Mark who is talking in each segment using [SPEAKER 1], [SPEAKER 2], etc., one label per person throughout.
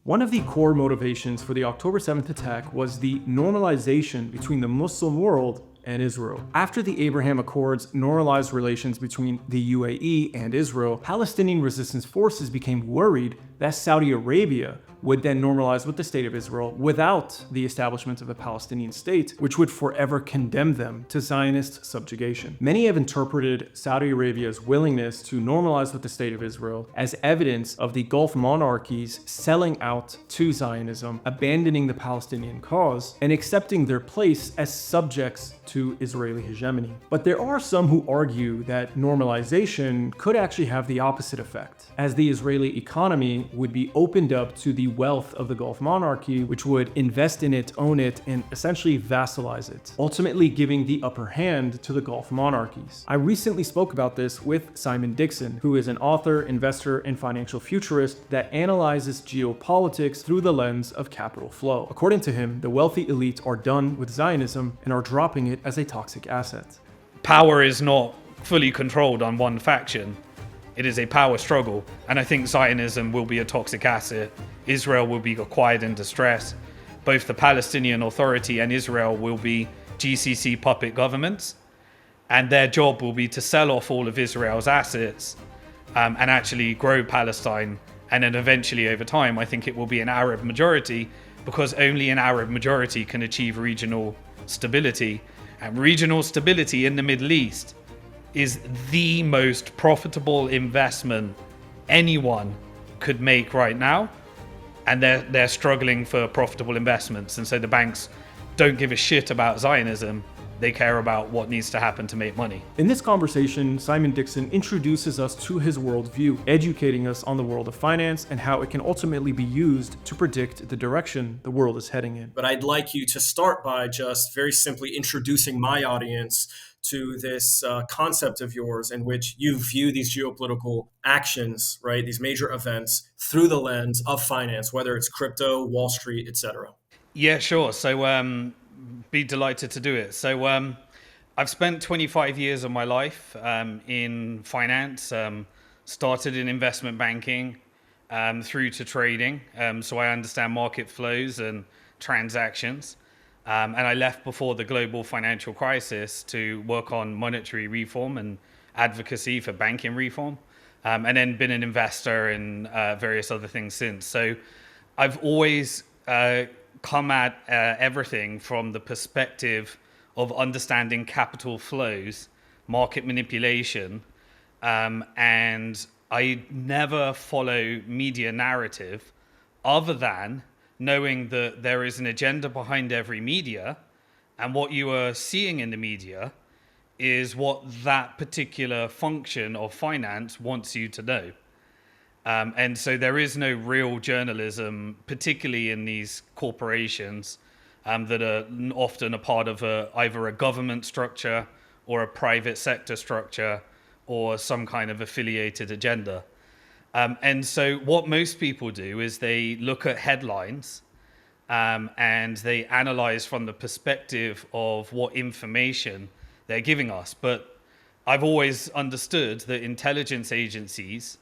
[SPEAKER 1] One of the core motivations for the October 7th attack was the normalization between the Muslim world and Israel. After the Abraham Accords normalized relations between the UAE and Israel, Palestinian resistance forces became worried that Saudi Arabia would then normalize with the state of Israel without the establishment of a Palestinian state, which would forever condemn them to Zionist subjugation. Many have interpreted Saudi Arabia's willingness to normalize with the state of Israel as evidence of the Gulf monarchies selling out to Zionism, abandoning the Palestinian cause, and accepting their place as subjects to Israeli hegemony. But there are some who argue that normalization could actually have the opposite effect, as the Israeli economy would be opened up to the wealth of the Gulf monarchy, which would invest in it, own it, and essentially vassalize it, ultimately giving the upper hand to the Gulf monarchies. I recently spoke about this with Simon Dixon, who is an author, investor, and financial futurist that analyzes geopolitics through the lens of capital flow. According to him, the wealthy elite are done with Zionism and are dropping it as a toxic asset.
[SPEAKER 2] Power is not fully controlled on one faction. It is a power struggle, and I think Zionism will be a toxic asset. Israel will be acquired in distress. Both the Palestinian Authority and Israel will be GCC puppet governments, and their job will be to sell off all of Israel's assets and actually grow Palestine. And then eventually, over time, I think it will be an Arab majority, because only an Arab majority can achieve regional stability. And regional stability in the Middle East is the most profitable investment anyone could make right now, and they're struggling for profitable investments. And so the banks don't give a shit about Zionism. They care about what needs to happen to make money.
[SPEAKER 1] In this conversation, Simon Dixon introduces us to his worldview, educating us on the world of finance and how it can ultimately be used to predict the direction the world is heading in.
[SPEAKER 3] But I'd like you to start by just very simply introducing my audience to this concept of yours in which you view these geopolitical actions, right, these major events, through the lens of finance, whether it's crypto, Wall Street, etc.
[SPEAKER 2] Yeah, sure. So be delighted to do it. So I've spent 25 years of my life in finance, started in investment banking through to trading. So I understand market flows and transactions. And I left before the global financial crisis to work on monetary reform and advocacy for banking reform, and then been an investor in various other things since. So I've always come at everything from the perspective of understanding capital flows, market manipulation, and I never follow media narrative other than knowing that there is an agenda behind every media, and what you are seeing in the media is what that particular function of finance wants you to know. And so there is no real journalism, particularly in these corporations that are often a part of either a government structure or a private sector structure or some kind of affiliated agenda. And so what most people do is they look at headlines and they analyze from the perspective of what information they're giving us. But I've always understood that intelligence agencies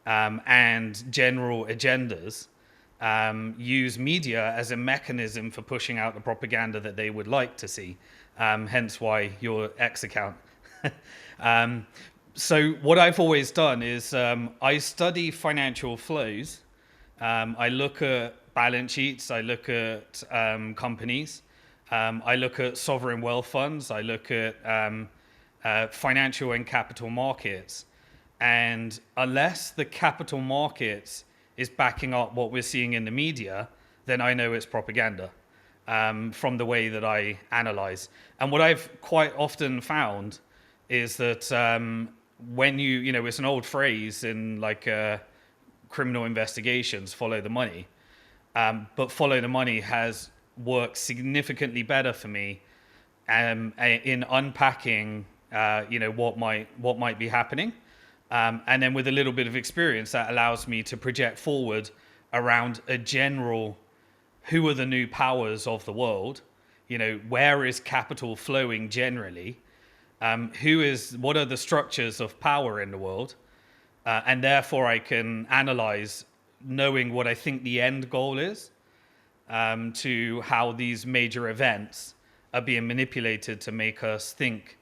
[SPEAKER 2] and general agendas use media as a mechanism for pushing out the propaganda that they would like to see, hence why your X account. So what I've always done is I study financial flows. I look at balance sheets. I look at companies. I look at sovereign wealth funds. I look at financial and capital markets. And unless the capital markets is backing up what we're seeing in the media, then I know it's propaganda from the way that I analyze. And what I've quite often found is that when it's an old phrase in criminal investigations, follow the money. But follow the money has worked significantly better for me in unpacking, what might be happening. And then with a little bit of experience, that allows me to project forward around a general, who are the new powers of the world? Where is capital flowing generally? What are the structures of power in the world? And therefore I can analyze knowing what I think the end goal is, to how these major events are being manipulated to make us think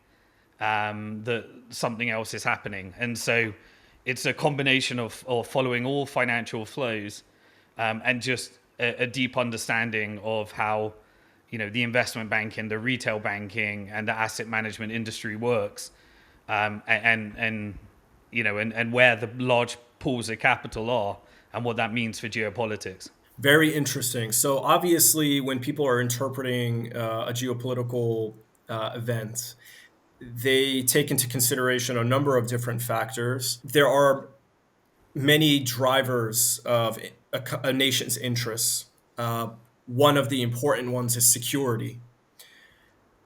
[SPEAKER 2] that something else is happening. And so it's a combination of following all financial flows, and just a deep understanding of how, the investment banking, the retail banking, and the asset management industry works, and where the large pools of capital are, and what that means for geopolitics.
[SPEAKER 3] Very interesting. So obviously, when people are interpreting a geopolitical event, they take into consideration a number of different factors. There are many drivers of a nation's interests. One of the important ones is security.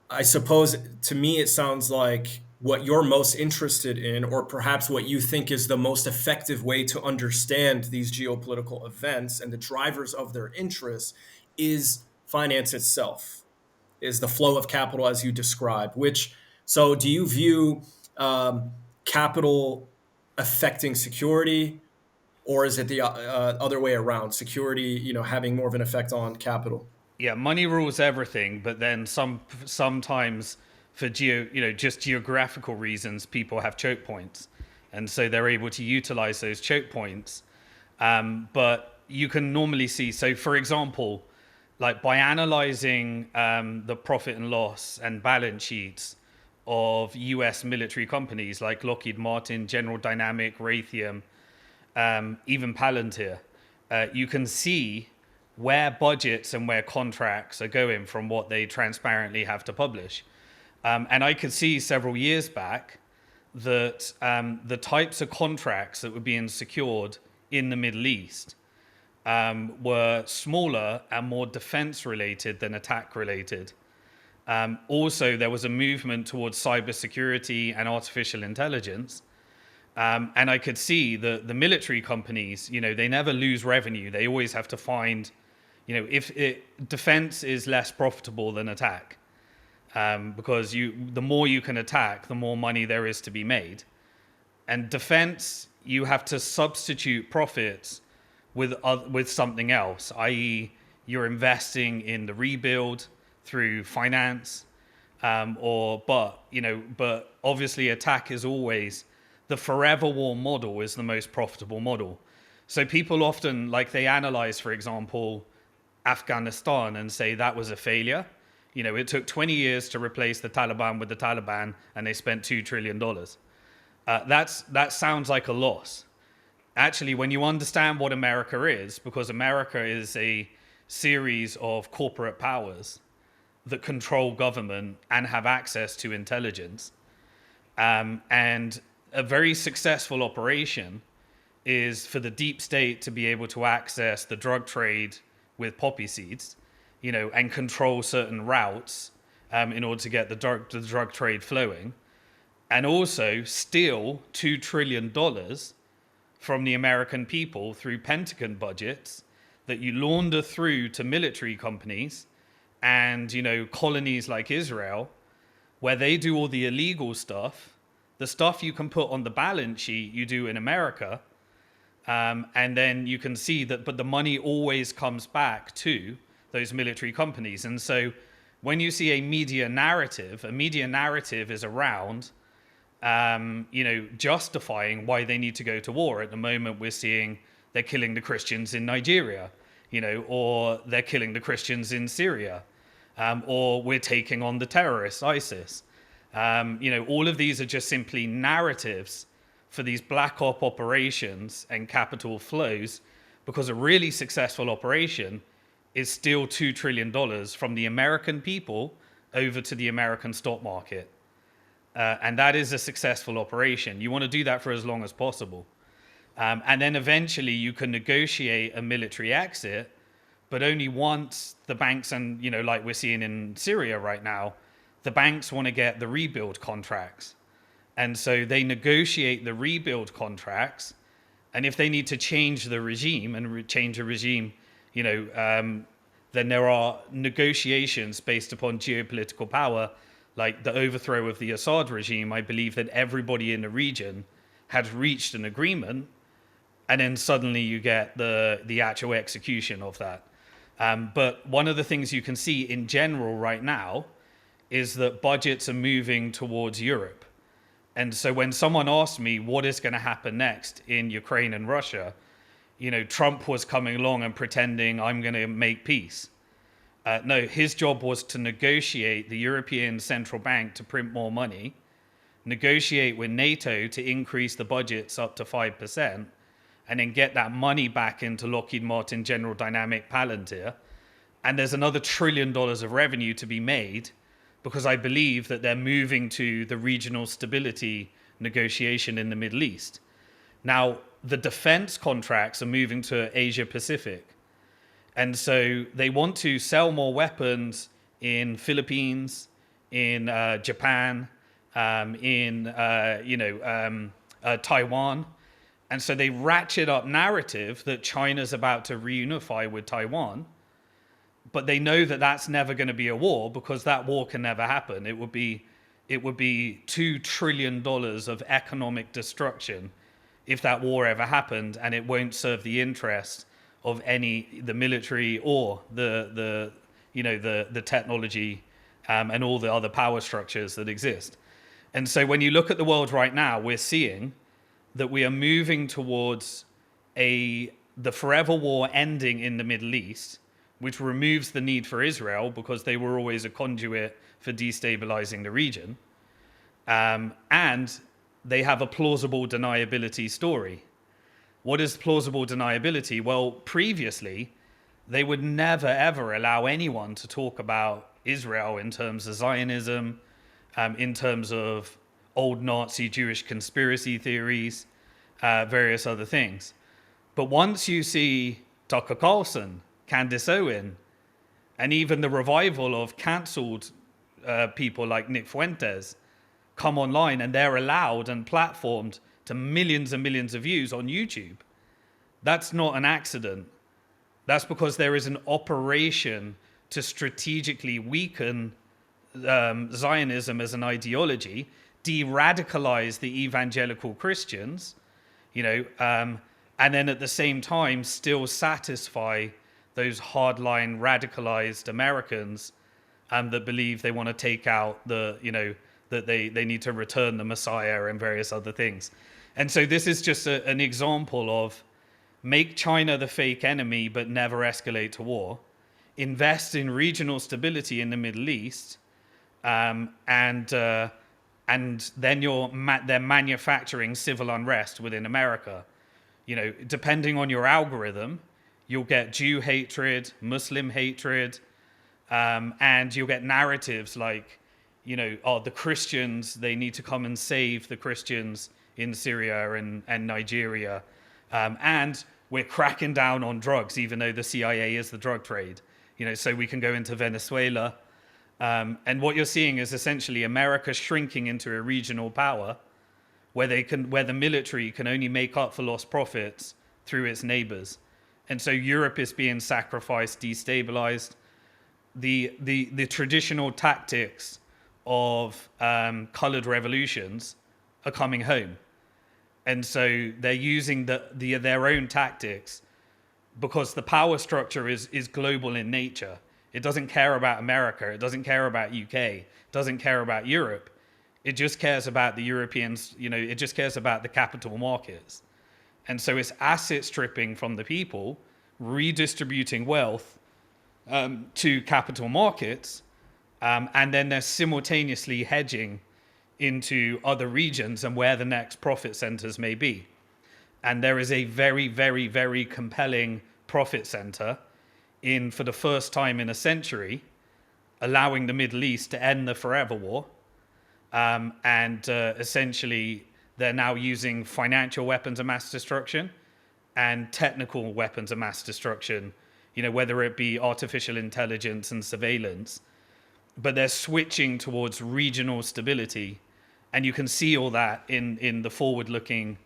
[SPEAKER 3] I suppose to me, it sounds like what you're most interested in, or perhaps what you think is the most effective way to understand these geopolitical events and the drivers of their interests, is finance itself, is the flow of capital as you described. So do you view capital affecting security, or is it the other way around? Security, having more of an effect on capital?
[SPEAKER 2] Yeah, money rules everything, but then sometimes for just geographical reasons, people have choke points, and so they're able to utilize those choke points. But you can normally see, so for example, like by analyzing the profit and loss and balance sheets of US military companies like Lockheed Martin, General Dynamic, Raytheon, even Palantir, you can see where budgets and where contracts are going from what they transparently have to publish. And I could see several years back that the types of contracts that were being secured in the Middle East were smaller and more defense related than attack related. Also, there was a movement towards cybersecurity and artificial intelligence. And I could see the military companies, they never lose revenue. They always have to find, if defense is less profitable than attack, because the more you can attack, the more money there is to be made. And defense, you have to substitute profits with something else, i.e., you're investing in the rebuild through finance, but obviously attack is always the forever war model is the most profitable model. So people often, they analyze, for example, Afghanistan and say that was a failure. It took 20 years to replace the Taliban with the Taliban, and they spent $2 trillion. That sounds like a loss. Actually, when you understand what America is, because America is a series of corporate powers that control government and have access to intelligence, and a very successful operation is for the deep state to be able to access the drug trade with poppy seeds, and control certain routes in order to get the drug trade flowing, and also steal $2 trillion from the American people through Pentagon budgets that you launder through to military companies and, colonies like Israel, where they do all the illegal stuff. The stuff you can put on the balance sheet, you do in America. And then you can see that, but the money always comes back to those military companies. And so when you see a media narrative is around, justifying why they need to go to war. At the moment, we're seeing they're killing the Christians in Nigeria, or they're killing the Christians in Syria, or we're taking on the terrorists, ISIS. All of these are just simply narratives for these black op operations and capital flows, because a really successful operation is still $2 trillion from the American people over to the American stock market. And that is a successful operation. You want to do that for as long as possible. And then eventually you can negotiate a military exit, but only once the banks, and like we're seeing in Syria right now, the banks want to get the rebuild contracts. And so they negotiate the rebuild contracts. And if they need to change the regime change a regime, then there are negotiations based upon geopolitical power, like the overthrow of the Assad regime. I believe that everybody in the region had reached an agreement and then suddenly you get the actual execution of that. But one of the things you can see in general right now is that budgets are moving towards Europe. And so when someone asked me what is going to happen next in Ukraine and Russia, Trump was coming along and pretending I'm going to make peace. No, his job was to negotiate the European Central Bank to print more money, negotiate with NATO to increase the budgets up to 5%, and then get that money back into Lockheed Martin, General Dynamic, Palantir. And there's another $1 trillion of revenue to be made, because I believe that they're moving to the regional stability negotiation in the Middle East. Now, the defense contracts are moving to Asia Pacific. And so they want to sell more weapons in Philippines, in Japan, in Taiwan. And so they ratchet up narrative that China's about to reunify with Taiwan. But they know that that's never going to be a war, because that war can never happen. It would be $2 trillion of economic destruction if that war ever happened, and it won't serve the interest of the military or the technology and all the other power structures that exist. And so when you look at the world right now, we're seeing that we are moving towards the forever war ending in the Middle East, which removes the need for Israel, because they were always a conduit for destabilizing the region. And they have a plausible deniability story. What is plausible deniability? Well, previously, they would never, ever allow anyone to talk about Israel in terms of Zionism, in terms of old Nazi Jewish conspiracy theories, various other things. But once you see Tucker Carlson, Candace Owen, and even the revival of cancelled people like Nick Fuentes come online, and they're allowed and platformed to millions and millions of views on YouTube, that's not an accident. That's because there is an operation to strategically weaken Zionism as an ideology, de-radicalize the evangelical Christians, and then at the same time still satisfy those hardline radicalized Americans that believe they want to take out that they need to return the Messiah and various other things. And so this is just an example of make China the fake enemy but never escalate to war, invest in regional stability in the Middle East, and then they're manufacturing civil unrest within America. Depending on your algorithm, you'll get Jew hatred, Muslim hatred, and you'll get narratives like, the Christians, they need to come and save the Christians in Syria and Nigeria. And we're cracking down on drugs, even though the CIA is the drug trade, so we can go into Venezuela. And what you're seeing is essentially America shrinking into a regional power where the military can only make up for lost profits through its neighbors. And so Europe is being sacrificed, destabilized. The traditional tactics of colored revolutions are coming home. And so they're using their own tactics, because the power structure is global in nature. It doesn't care about America. It doesn't care about UK. It doesn't care about Europe. It just cares about the Europeans. It just cares about the capital markets. And so it's asset stripping from the people, redistributing wealth to capital markets, and then they're simultaneously hedging into other regions and where the next profit centers may be. And there is a very, very, very compelling profit center for the first time in a century, allowing the Middle East to end the forever war. Essentially, they're now using financial weapons of mass destruction and technical weapons of mass destruction, whether it be artificial intelligence and surveillance. But they're switching towards regional stability. And you can see all that in the forward-looking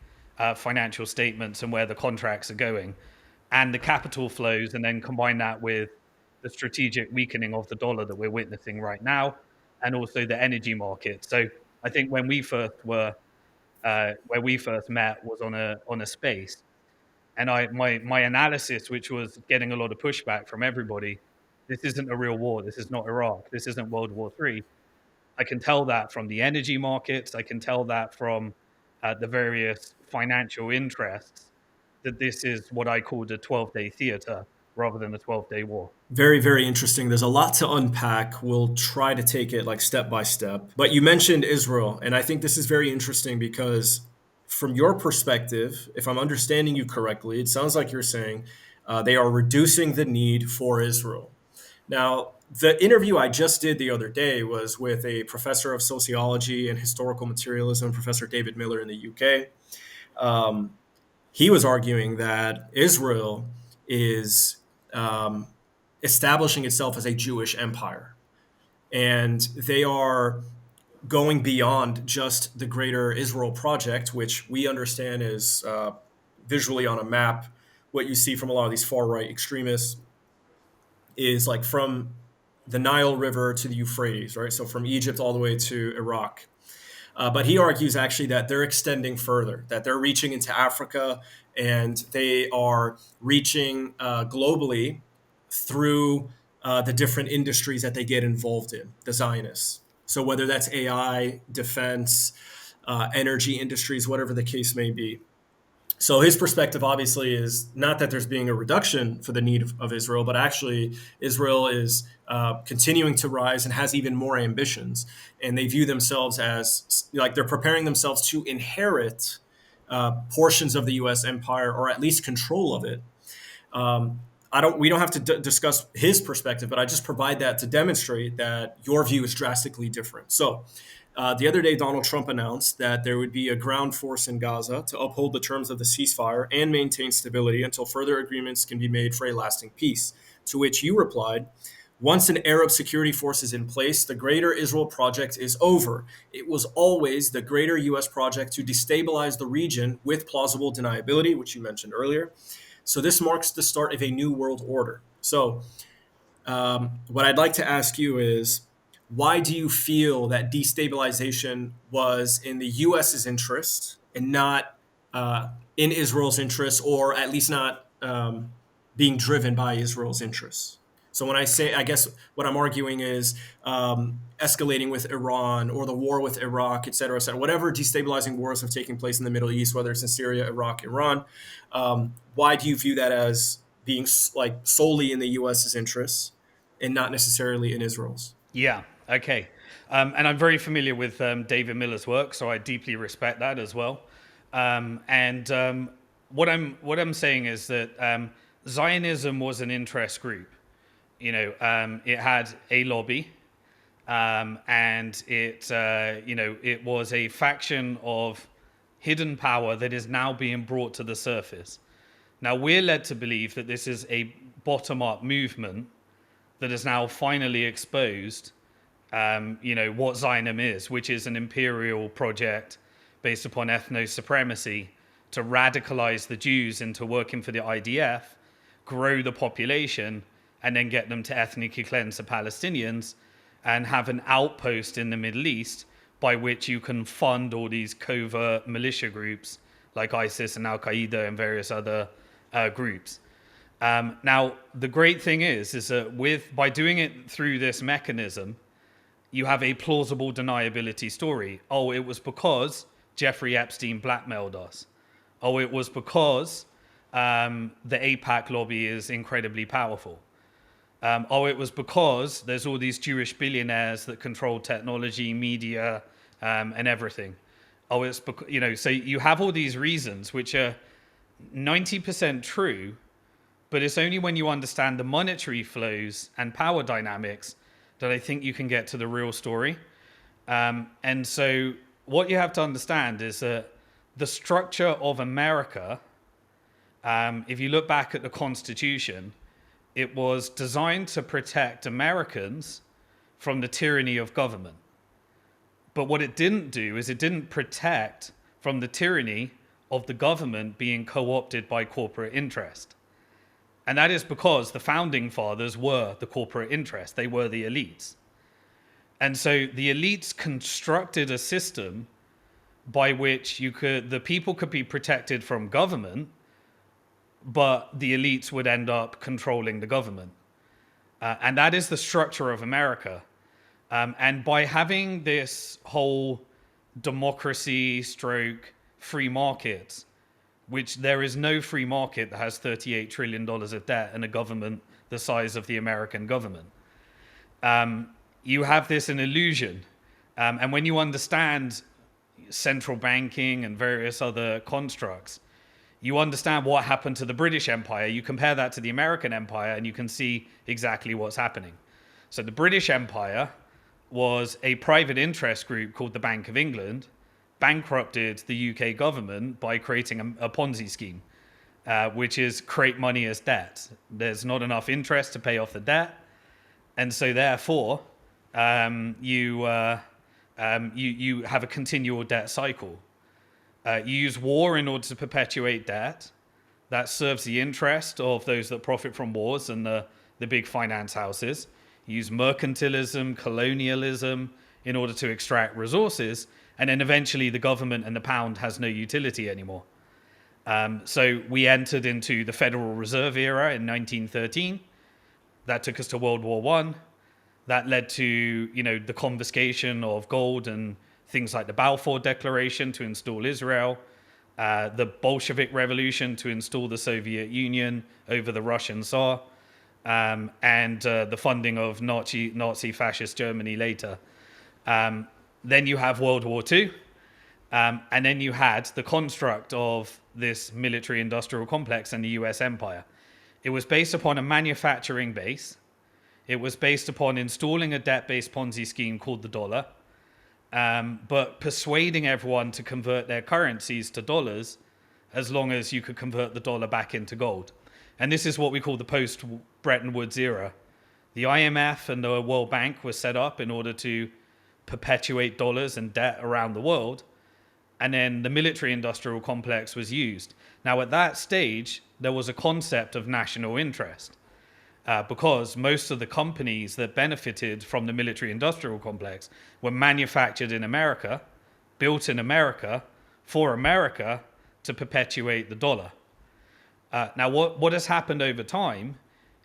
[SPEAKER 2] financial statements and where the contracts are going and the capital flows, and then combine that with the strategic weakening of the dollar that we're witnessing right now, and also the energy market. So I think when we first met was on a space. And my analysis, which was getting a lot of pushback from everybody, this isn't a real war. This is not Iraq. This isn't World War III. I can tell that from the energy markets. I can tell that from the various financial interests that this is what I call the 12-day theater rather than the 12-day war.
[SPEAKER 3] Very, very interesting. There's a lot to unpack. We'll try to take it like step by step. But you mentioned Israel, and I think this is very interesting because, from your perspective, if I'm understanding you correctly, it sounds like you're saying they are reducing the need for Israel. Now, the interview I just did the other day was with a professor of sociology and historical materialism, Professor David Miller in the UK. Um, he was arguing that Israel is um, establishing itself as a Jewish empire, and they are going beyond just the Greater Israel Project, which we understand is visually on a map. What you see from a lot of these far right extremists is like from the Nile River to the Euphrates, right? So from Egypt all the way to Iraq. But he argues actually that they're extending further, that they're reaching into Africa and they are reaching globally through the different industries that they get involved in, the Zionists. So whether that's AI, defense, energy industries, whatever the case may be. So his perspective obviously is not that there's being a reduction for the need of Israel, but actually Israel is continuing to rise and has even more ambitions. And they view themselves as like they're preparing themselves to inherit portions of the U.S. empire, or at least control of it. We don't have to discuss his perspective, but I just provide that to demonstrate that your view is drastically different. So the other day, Donald Trump announced that there would be a ground force in Gaza to uphold the terms of the ceasefire and maintain stability until further agreements can be made for a lasting peace. To which you replied, once an Arab security force is in place, the Greater Israel Project is over. It was always the Greater U.S. Project to destabilize the region with plausible deniability, which you mentioned earlier. So this marks the start of a new world order. So what I'd like to ask you is, why do you feel that destabilization was in the U.S.'s interest and not in Israel's interest, or at least not being driven by Israel's interests? So when I say, I guess what I'm arguing is escalating with Iran or the war with Iraq, et cetera, whatever destabilizing wars have taken place in the Middle East, whether it's in Syria, Iraq, Iran. Why do you view that as being like solely in the U.S.'s interests and not necessarily in Israel's?
[SPEAKER 2] Yeah. Okay. And I'm very familiar with David Miller's work, so I deeply respect that as well. What I'm saying is that Zionism was an interest group. It had a lobby, and it was a faction of hidden power that is now being brought to the surface. Now we're led to believe that this is a bottom-up movement that is now finally exposed, what Zionism is, which is an imperial project based upon ethno-supremacy to radicalize the Jews into working for the IDF, grow the population, and then get them to ethnically cleanse the Palestinians and have an outpost in the Middle East by which you can fund all these covert militia groups like ISIS and Al-Qaeda and various other groups. Now, the great thing is that by doing it through this mechanism, you have a plausible deniability story. Oh, it was because Jeffrey Epstein blackmailed us. Oh, it was because the AIPAC lobby is incredibly powerful. It was because there's all these Jewish billionaires that control technology, media, and everything. Oh, it's because, so you have all these reasons which are 90% true, but it's only when you understand the monetary flows and power dynamics that I think you can get to the real story. And so what you have to understand is that the structure of America, if you look back at the Constitution, it was designed to protect Americans from the tyranny of government. But what it didn't do is it didn't protect from the tyranny of the government being co-opted by corporate interest. And that is because the founding fathers were the corporate interest. They were the elites. And so the elites constructed a system by which the people could be protected from government, but the elites would end up controlling the government. And that is the structure of America. And by having this whole democracy stroke free market, which there is no free market that has $38 trillion of debt and a government the size of the American government. You have this an illusion. And when you understand central banking and various other constructs, you understand what happened to the British Empire. You compare that to the American Empire and you can see exactly what's happening. So the British Empire was a private interest group called the Bank of England, bankrupted the UK government by creating a Ponzi scheme, which is create money as debt. There's not enough interest to pay off the debt. And so therefore, you have a continual debt cycle. You use war in order to perpetuate debt. That serves the interest of those that profit from wars and the big finance houses. You use mercantilism, colonialism in order to extract resources. And then eventually the government and the pound has no utility anymore. So we entered into the Federal Reserve era in 1913. That took us to World War I. That led to, the confiscation of gold and things like the Balfour Declaration to install Israel, the Bolshevik Revolution to install the Soviet Union over the Russian Tsar, and the funding of Nazi fascist Germany later. Then you have World War II, and then you had the construct of this military-industrial complex and the US empire. It was based upon a manufacturing base. It was based upon installing a debt-based Ponzi scheme called the dollar, but persuading everyone to convert their currencies to dollars as long as you could convert the dollar back into gold. And this is what we call the post-Bretton Woods era. The IMF and the World Bank were set up in order to perpetuate dollars and debt around the world. And then the military-industrial complex was used. Now, at that stage, there was a concept of national interest. Because most of the companies that benefited from the military-industrial complex were manufactured in America, built in America, for America, to perpetuate the dollar. Now, what has happened over time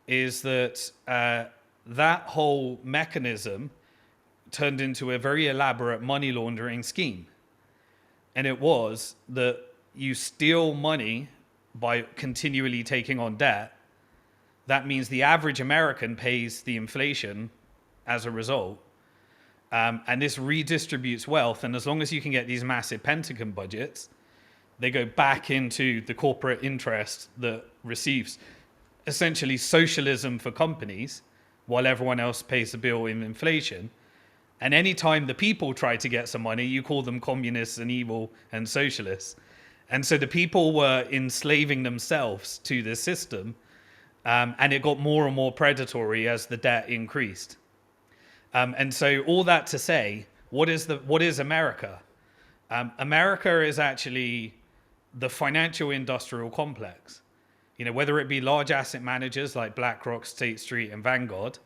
[SPEAKER 2] is that that whole mechanism turned into a very elaborate money laundering scheme. And it was that you steal money by continually taking on debt. That means the average American pays the inflation as a result. And this redistributes wealth. And as long as you can get these massive Pentagon budgets, they go back into the corporate interest that receives essentially socialism for companies while everyone else pays the bill in inflation. And anytime the people try to get some money, you call them communists and evil and socialists. And so the people were enslaving themselves to this system. And it got more and more predatory as the debt increased. And so all that to say, what is America? America is actually the financial industrial complex. Whether it be large asset managers like BlackRock, State Street, and Vanguard,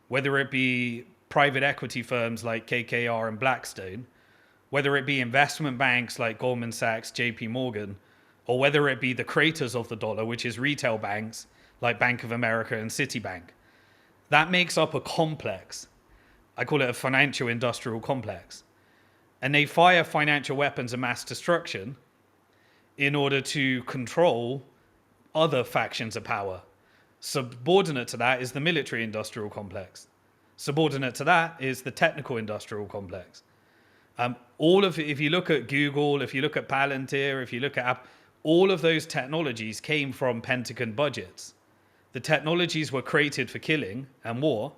[SPEAKER 2] whether it be private equity firms like KKR and Blackstone, whether it be investment banks like Goldman Sachs, JP Morgan, or whether it be the creators of the dollar, which is retail banks like Bank of America and Citibank. That makes up a complex. I call it a financial industrial complex. And they fire financial weapons of mass destruction in order to control other factions of power. Subordinate to that is the military industrial complex. Subordinate to that is the technical industrial complex. If you look at Google, if you look at Palantir, if you look at Apple, all of those technologies came from Pentagon budgets. The technologies were created for killing and war,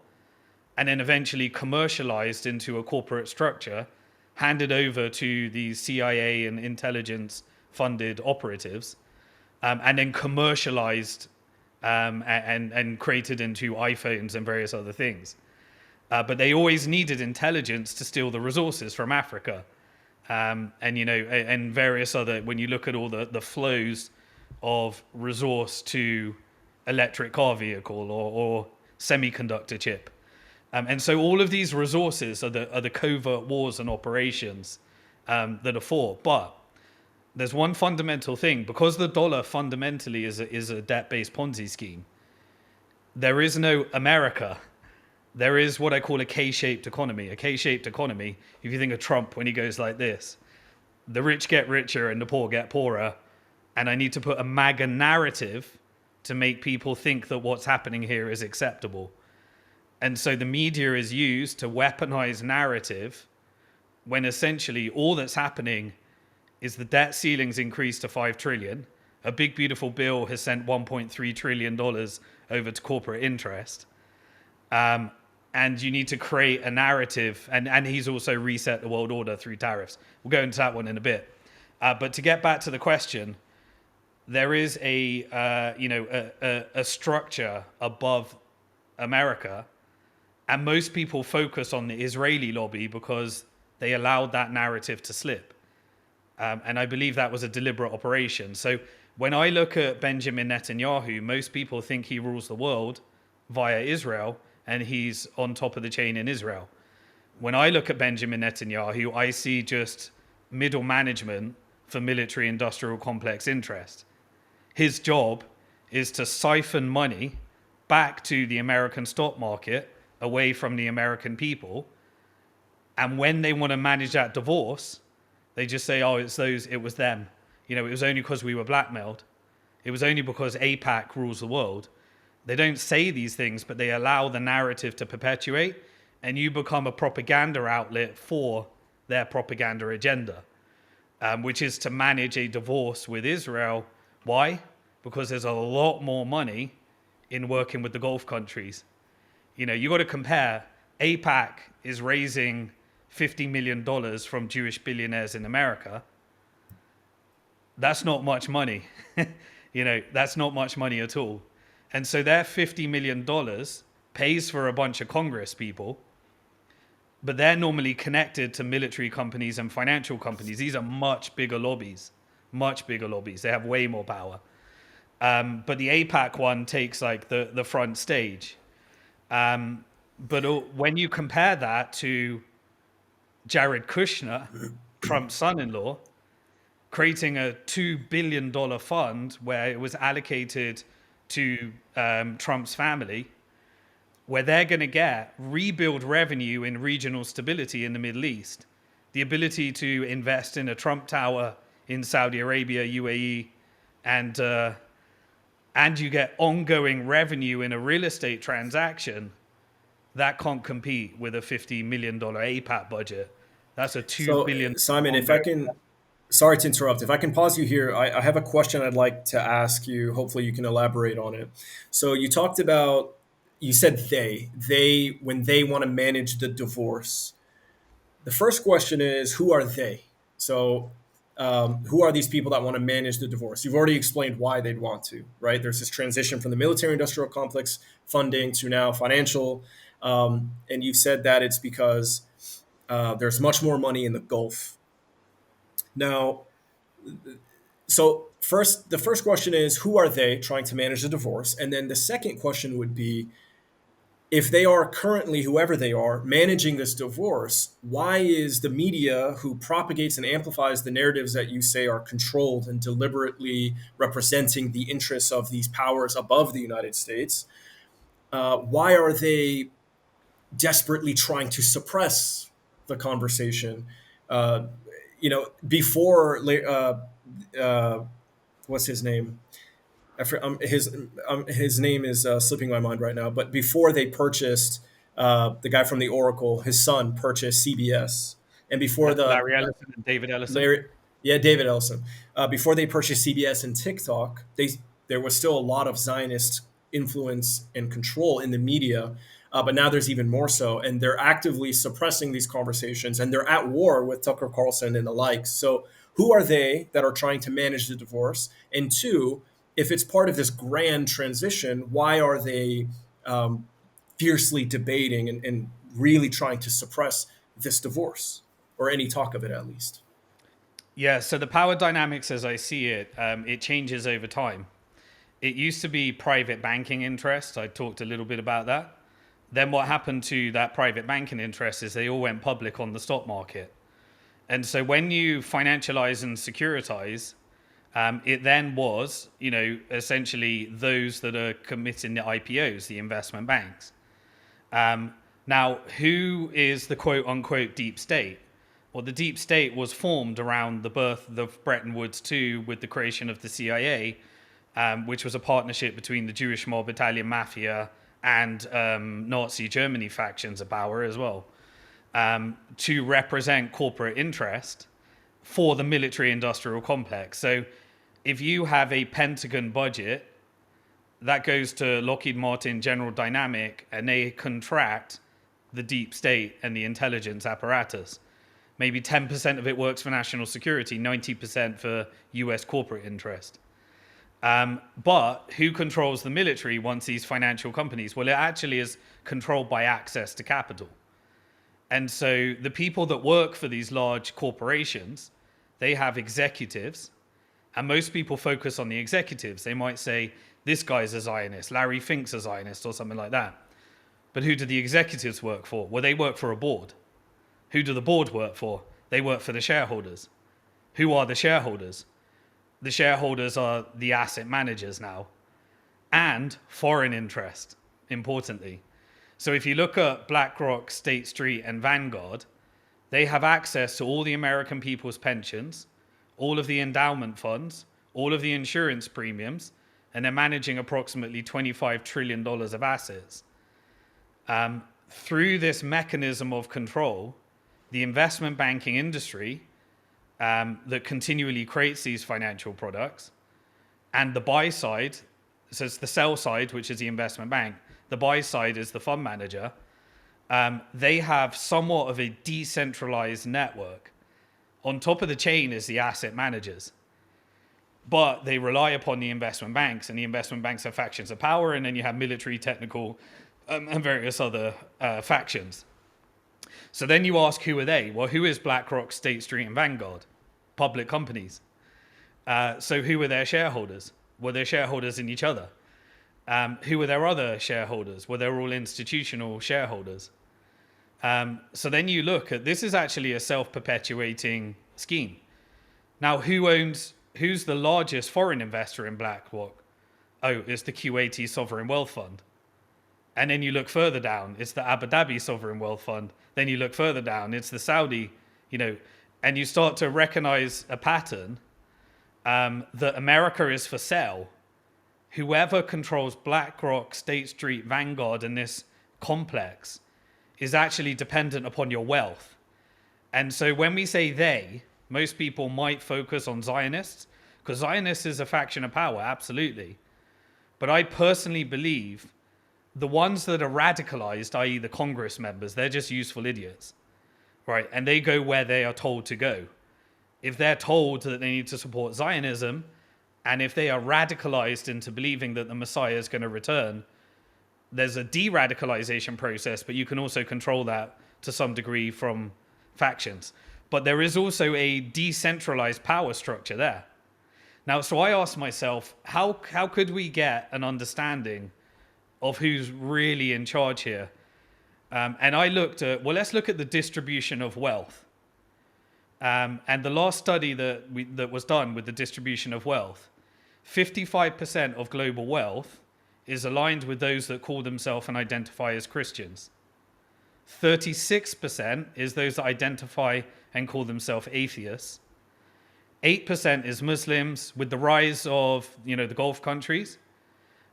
[SPEAKER 2] and then eventually commercialized into a corporate structure, handed over to the CIA and intelligence-funded operatives, and then commercialized and created into iPhones and various other things. But they always needed intelligence to steal the resources from Africa. And various other, when you look at all the flows of resource to electric car vehicle or semiconductor chip. And so all of these resources are the covert wars and operations that are fought. But there's one fundamental thing. Because the dollar fundamentally is a debt-based Ponzi scheme, there is no America. There is what I call a K-shaped economy. A K-shaped economy, if you think of Trump when he goes like this, the rich get richer and the poor get poorer. And I need to put a MAGA narrative to make people think that what's happening here is acceptable. And so the media is used to weaponize narrative when essentially all that's happening is the debt ceiling's increased to 5 trillion. A big, beautiful bill has sent $1.3 trillion over to corporate interest. And you need to create a narrative. And he's also reset the world order through tariffs. We'll go into that one in a bit. But to get back to the question, there is a structure above America. And most people focus on the Israeli lobby because they allowed that narrative to slip. And I believe that was a deliberate operation. So when I look at Benjamin Netanyahu, most people think he rules the world via Israel, and he's on top of the chain in Israel. When I look at Benjamin Netanyahu, I see just middle management for military industrial complex interest. His job is to siphon money back to the American stock market away from the American people. And when they want to manage that divorce, they just say, oh, it was them. It was only because we were blackmailed. It was only because AIPAC rules the world. They don't say these things, but they allow the narrative to perpetuate, and you become a propaganda outlet for their propaganda agenda, which is to manage a divorce with Israel. Why? Because there's a lot more money in working with the Gulf countries. You got to compare. AIPAC is raising $50 million from Jewish billionaires in America. That's not much money. That's not much money at all. And so their $50 million pays for a bunch of Congress people, but they're normally connected to military companies and financial companies. These are much bigger lobbies. They have way more power. But the AIPAC one takes like the front stage. But when you compare that to Jared Kushner, Trump's son-in-law, creating a $2 billion fund where it was allocated to Trump's family, where they're going to get rebuild revenue in regional stability in the Middle East, the ability to invest in a Trump Tower in Saudi Arabia, UAE, and you get ongoing revenue in a real estate transaction, that can't compete with a $50 million APAC budget. That's a $2 billion.
[SPEAKER 3] Simon, if I can, sorry to interrupt. If I can pause you here, I have a question I'd like to ask you. Hopefully you can elaborate on it. So you talked about, you said when they want to manage the divorce. The first question is, who are they? So who are these people that want to manage the divorce? You've already explained why they'd want to, right? There's this transition from the military industrial complex funding to now financial. And you've said that it's because there's much more money in the Gulf. Now, so the first question is, who are they trying to manage the divorce? And then the second question would be, if they are currently, whoever they are, managing this divorce, why is the media who propagates and amplifies the narratives that you say are controlled and deliberately representing the interests of these powers above the United States, why are they desperately trying to suppress the conversation? Before what's his name? His name is slipping my mind right now. But before they purchased the guy from the Oracle, his son purchased CBS, and before
[SPEAKER 2] Larry Ellison and David Ellison.
[SPEAKER 3] David Ellison. Before they purchased CBS and TikTok, there was still a lot of Zionist influence and control in the media. But now there's even more so, and they're actively suppressing these conversations, and they're at war with Tucker Carlson and the likes. So who are they that are trying to manage the divorce? And two, if it's part of this grand transition, why are they fiercely debating and really trying to suppress this divorce, or any talk of it at least?
[SPEAKER 2] Yeah, so the power dynamics as I see it, it changes over time. It used to be private banking interest. I talked a little bit about that. Then what happened to that private banking interest is they all went public on the stock market. And so when you financialize and securitize, it then was, essentially those that are committing the IPOs, the investment banks. Now, who is the quote unquote deep state? Well, the deep state was formed around the birth of Bretton Woods II with the creation of the CIA, which was a partnership between the Jewish mob, Italian mafia, and Nazi Germany factions of power as well, to represent corporate interest for the military-industrial complex. So if you have a Pentagon budget, that goes to Lockheed Martin, General Dynamic, and they contract the deep state and the intelligence apparatus. Maybe 10% of it works for national security, 90% for US corporate interest. But who controls the military once these financial companies? Well, it actually is controlled by access to capital. And so the people that work for these large corporations, they have executives, and most people focus on the executives. They might say, this guy's a Zionist, Larry Fink's a Zionist, or something like that. But who do the executives work for? Well, they work for a board. Who do the board work for? They work for the shareholders. Who are the shareholders? The shareholders are the asset managers now, and foreign interest, importantly. So if you look at BlackRock, State Street, and Vanguard, they have access to all the American people's pensions, all of the endowment funds, all of the insurance premiums, and they're managing approximately $25 trillion of assets. Through this mechanism of control, the investment banking industry that continually creates these financial products, and the buy side, so it's the sell side, which is the investment bank, the buy side is the fund manager, they have somewhat of a decentralized network. On top of the chain is the asset managers, but they rely upon the investment banks, and the investment banks have factions of power, and then you have military, technical, and various other factions. So then you ask, who are they? Well, who is BlackRock, State Street, and Vanguard? Public companies. So who are their shareholders? Well, they're shareholders in each other. Who are their other shareholders? Well, they're all institutional shareholders. So then you look at, this is actually a self-perpetuating scheme. Now, who's the largest foreign investor in BlackRock? Oh, it's the Kuwaiti Sovereign Wealth Fund. And then you look further down, it's the Abu Dhabi Sovereign Wealth Fund. Then you look further down, it's the Saudi, and you start to recognize a pattern that America is for sale. Whoever controls BlackRock, State Street, Vanguard, and this complex is actually dependent upon your wealth. And so when we say they, most people might focus on Zionists, because Zionists is a faction of power, absolutely. But I personally believe the ones that are radicalized, i.e. the Congress members, they're just useful idiots, right? And they go where they are told to go. If they're told that they need to support Zionism, and if they are radicalized into believing that the Messiah is going to return, there's a de-radicalization process, but you can also control that to some degree from factions. But there is also a decentralized power structure there. Now, so I asked myself, how could we get an understanding of who's really in charge here? And I looked at, well, let's look at the distribution of wealth. And the last study that was done with the distribution of wealth, 55% of global wealth is aligned with those that call themselves and identify as Christians. 36% is those that identify and call themselves atheists. 8% is Muslims, with the rise of, the Gulf countries.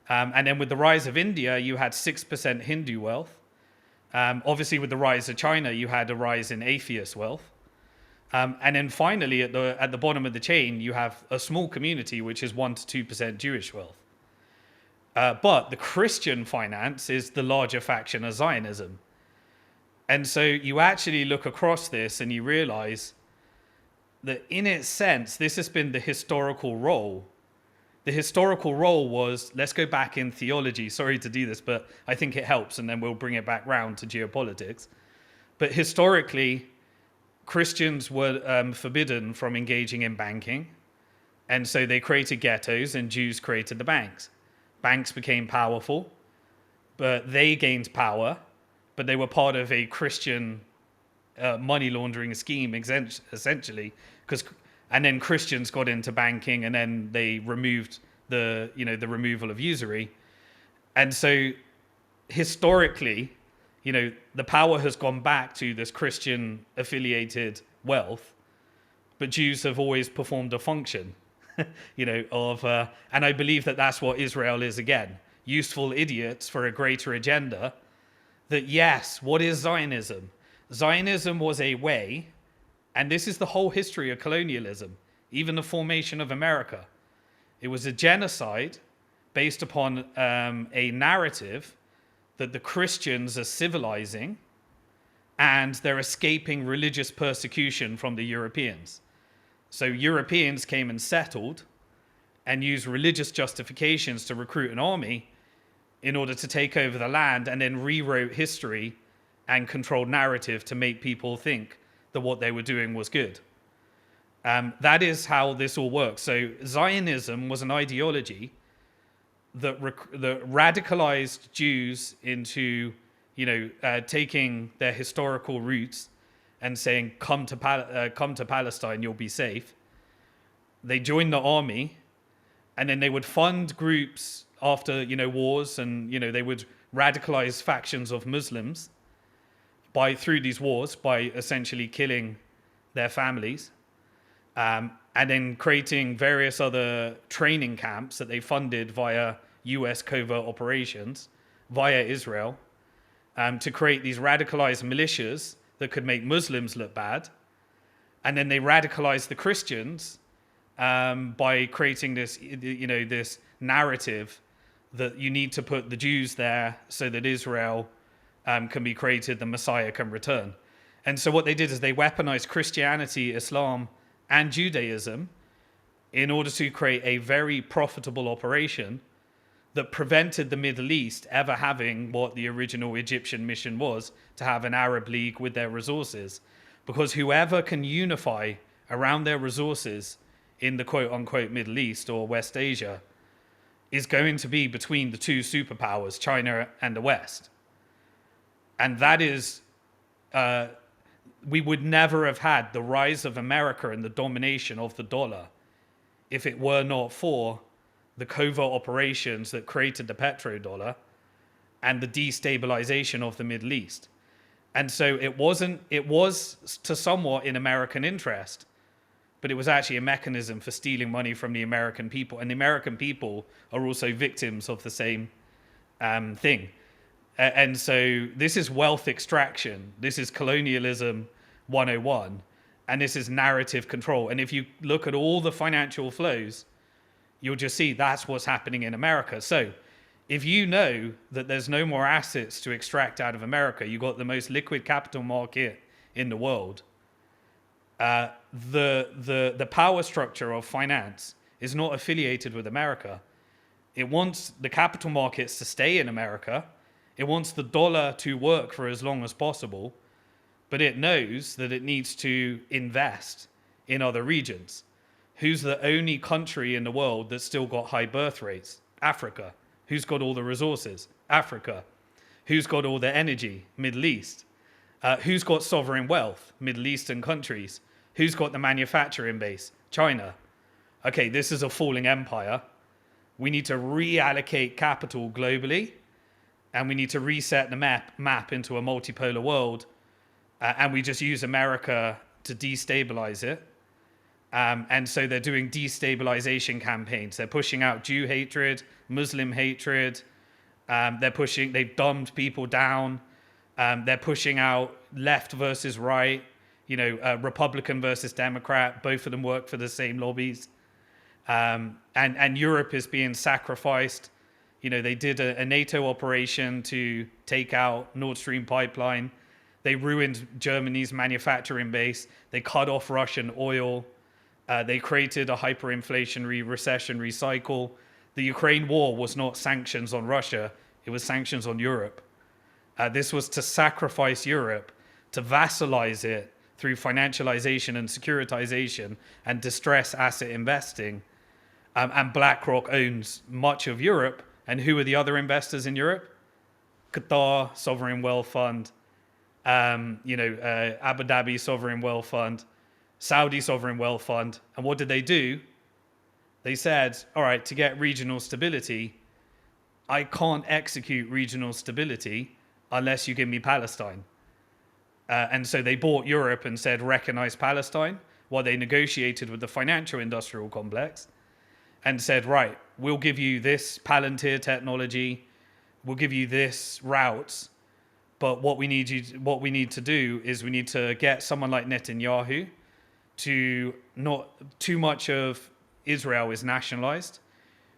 [SPEAKER 2] And then with the rise of India, you had 6% Hindu wealth. Obviously, with the rise of China, you had a rise in atheist wealth. And then finally, at the bottom of the chain, you have a small community, which is 1% to 2% Jewish wealth. But the Christian finance is the larger faction of Zionism. And so you actually look across this and you realize that in its sense, this has been the historical role. The historical role was, let's go back in theology. Sorry to do this, but I think it helps, and then we'll bring it back round to geopolitics. But historically, Christians were forbidden from engaging in banking. And so they created ghettos, and Jews created the banks. Banks became powerful, but they gained power, but they were part of a Christian money laundering scheme, essentially, and then Christians got into banking, and then they removed the removal of usury, and so historically, the power has gone back to this Christian affiliated wealth, but Jews have always performed a function, and I believe that that's what Israel is again, useful idiots for a greater agenda. That yes, what is Zionism? Zionism was a way, and this is the whole history of colonialism, even the formation of America. It was a genocide based upon a narrative that the Christians are civilizing and they're escaping religious persecution from the Europeans. So Europeans came and settled and used religious justifications to recruit an army in order to take over the land, and then rewrote history and controlled narrative to make people think that what they were doing was good. That is how this all works. So Zionism was an ideology that radicalized Jews into, taking their historical roots and saying, come to Palestine, you'll be safe. They joined the army, and then they would fund groups after, wars, and, they would radicalize factions of Muslims through these wars by essentially killing their families. And then creating various other training camps that they funded via US covert operations, via Israel, to create these radicalized militias that could make Muslims look bad. And then they radicalized the Christians by creating this, this narrative that you need to put the Jews there so that Israel can be created, the Messiah can return. And so what they did is they weaponized Christianity, Islam, and Judaism in order to create a very profitable operation that prevented the Middle East ever having what the original Egyptian mission was, to have an Arab League with their resources. Because whoever can unify around their resources in the quote-unquote Middle East or West Asia is going to be between the two superpowers, China and the West. And that is... we would never have had the rise of America and the domination of the dollar if it were not for the covert operations that created the petrodollar and the destabilization of the Middle East. And so it was to somewhat in American interest, but it was actually a mechanism for stealing money from the American people. And the American people are also victims of the same thing. And so this is wealth extraction. This is colonialism 101. And this is narrative control. And if you look at all the financial flows, you'll just see that's what's happening in America. So if you know that there's no more assets to extract out of America, you've got the most liquid capital market in the world. The power structure of finance is not affiliated with America. It wants the capital markets to stay in America. It wants the dollar to work for as long as possible, but it knows that it needs to invest in other regions. Who's the only country in the world that's still got high birth rates? Africa. Who's got all the resources? Africa. Who's got all the energy? Middle East. Who's got sovereign wealth? Middle Eastern countries. Who's got the manufacturing base? China. Okay, this is a falling empire. We need to reallocate capital globally, and we need to reset the map into a multipolar world, and we just use America to destabilize it. And so they're doing destabilization campaigns. They're pushing out Jew hatred, Muslim hatred. They've dumbed people down. They're pushing out left versus right, Republican versus Democrat. Both of them work for the same lobbies. And Europe is being sacrificed. They did a NATO operation to take out Nord Stream pipeline. They ruined Germany's manufacturing base. They cut off Russian oil. They created a hyperinflationary recessionary cycle. The Ukraine war was not sanctions on Russia. It was sanctions on Europe. This was to sacrifice Europe, to vassalize it through financialization and securitization and distress asset investing. And BlackRock owns much of Europe. And who are the other investors in Europe? Qatar, Sovereign Wealth Fund, Abu Dhabi Sovereign Wealth Fund, Saudi Sovereign Wealth Fund. And what did they do? They said, all right, to get regional stability, I can't execute regional stability unless you give me Palestine. And so they bought Europe and said, recognize Palestine, while they negotiated with the financial industrial complex and said, right, we'll give you this Palantir technology, we'll give you this routes, but what we need to do is we need to get someone like Netanyahu to not too much of Israel is nationalized.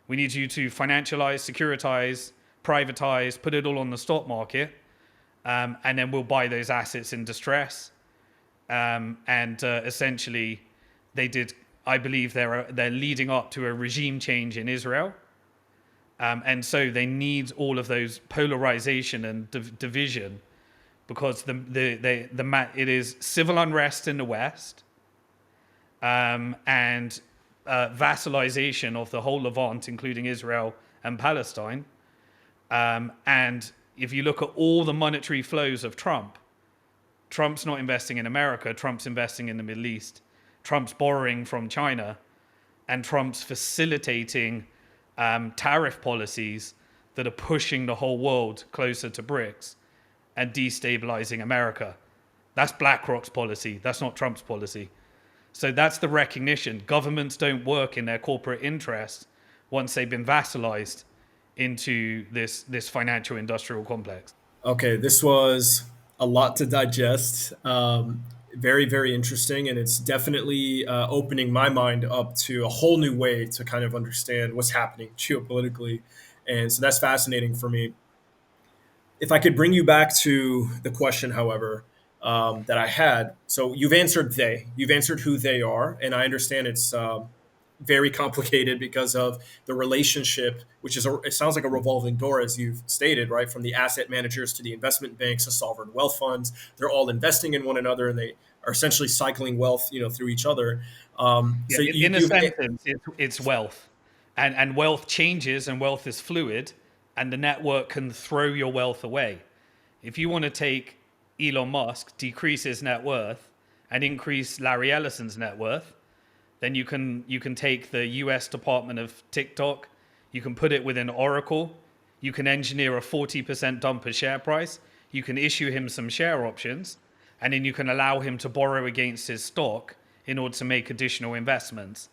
[SPEAKER 2] We need you to financialize, securitize, privatize, put it all on the stock market, and then we'll buy those assets in distress. Essentially, they did. I believe they're leading up to a regime change in Israel, and so they need all of those polarization and division, because it is civil unrest in the West, and vassalization of the whole Levant, including Israel and Palestine. And if you look at all the monetary flows of Trump's not investing in America, Trump's investing in the Middle East, Trump's borrowing from China, and Trump's facilitating tariff policies that are pushing the whole world closer to BRICS and destabilizing America. That's BlackRock's policy. That's not Trump's policy. So that's the recognition. Governments don't work in their corporate interests once they've been vassalized into this financial industrial complex.
[SPEAKER 3] Okay, this was a lot to digest. Very, very interesting. And it's definitely opening my mind up to a whole new way to kind of understand what's happening geopolitically. And so that's fascinating for me. If I could bring you back to the question, however, that I had. So you've answered who they are. And I understand it's very complicated because of the relationship, which it sounds like a revolving door, as you've stated, right? From the asset managers to the investment banks to sovereign wealth funds, they're all investing in one another, and they are essentially cycling wealth, through each other.
[SPEAKER 2] In a sentence, it's wealth, and wealth changes, and wealth is fluid, and the network can throw your wealth away. If you want to take Elon Musk, decrease his net worth, and increase Larry Ellison's net worth, then you can take the US Department of TikTok, you can put it within Oracle, you can engineer a 40% dump of share price, you can issue him some share options, and then you can allow him to borrow against his stock in order to make additional investments.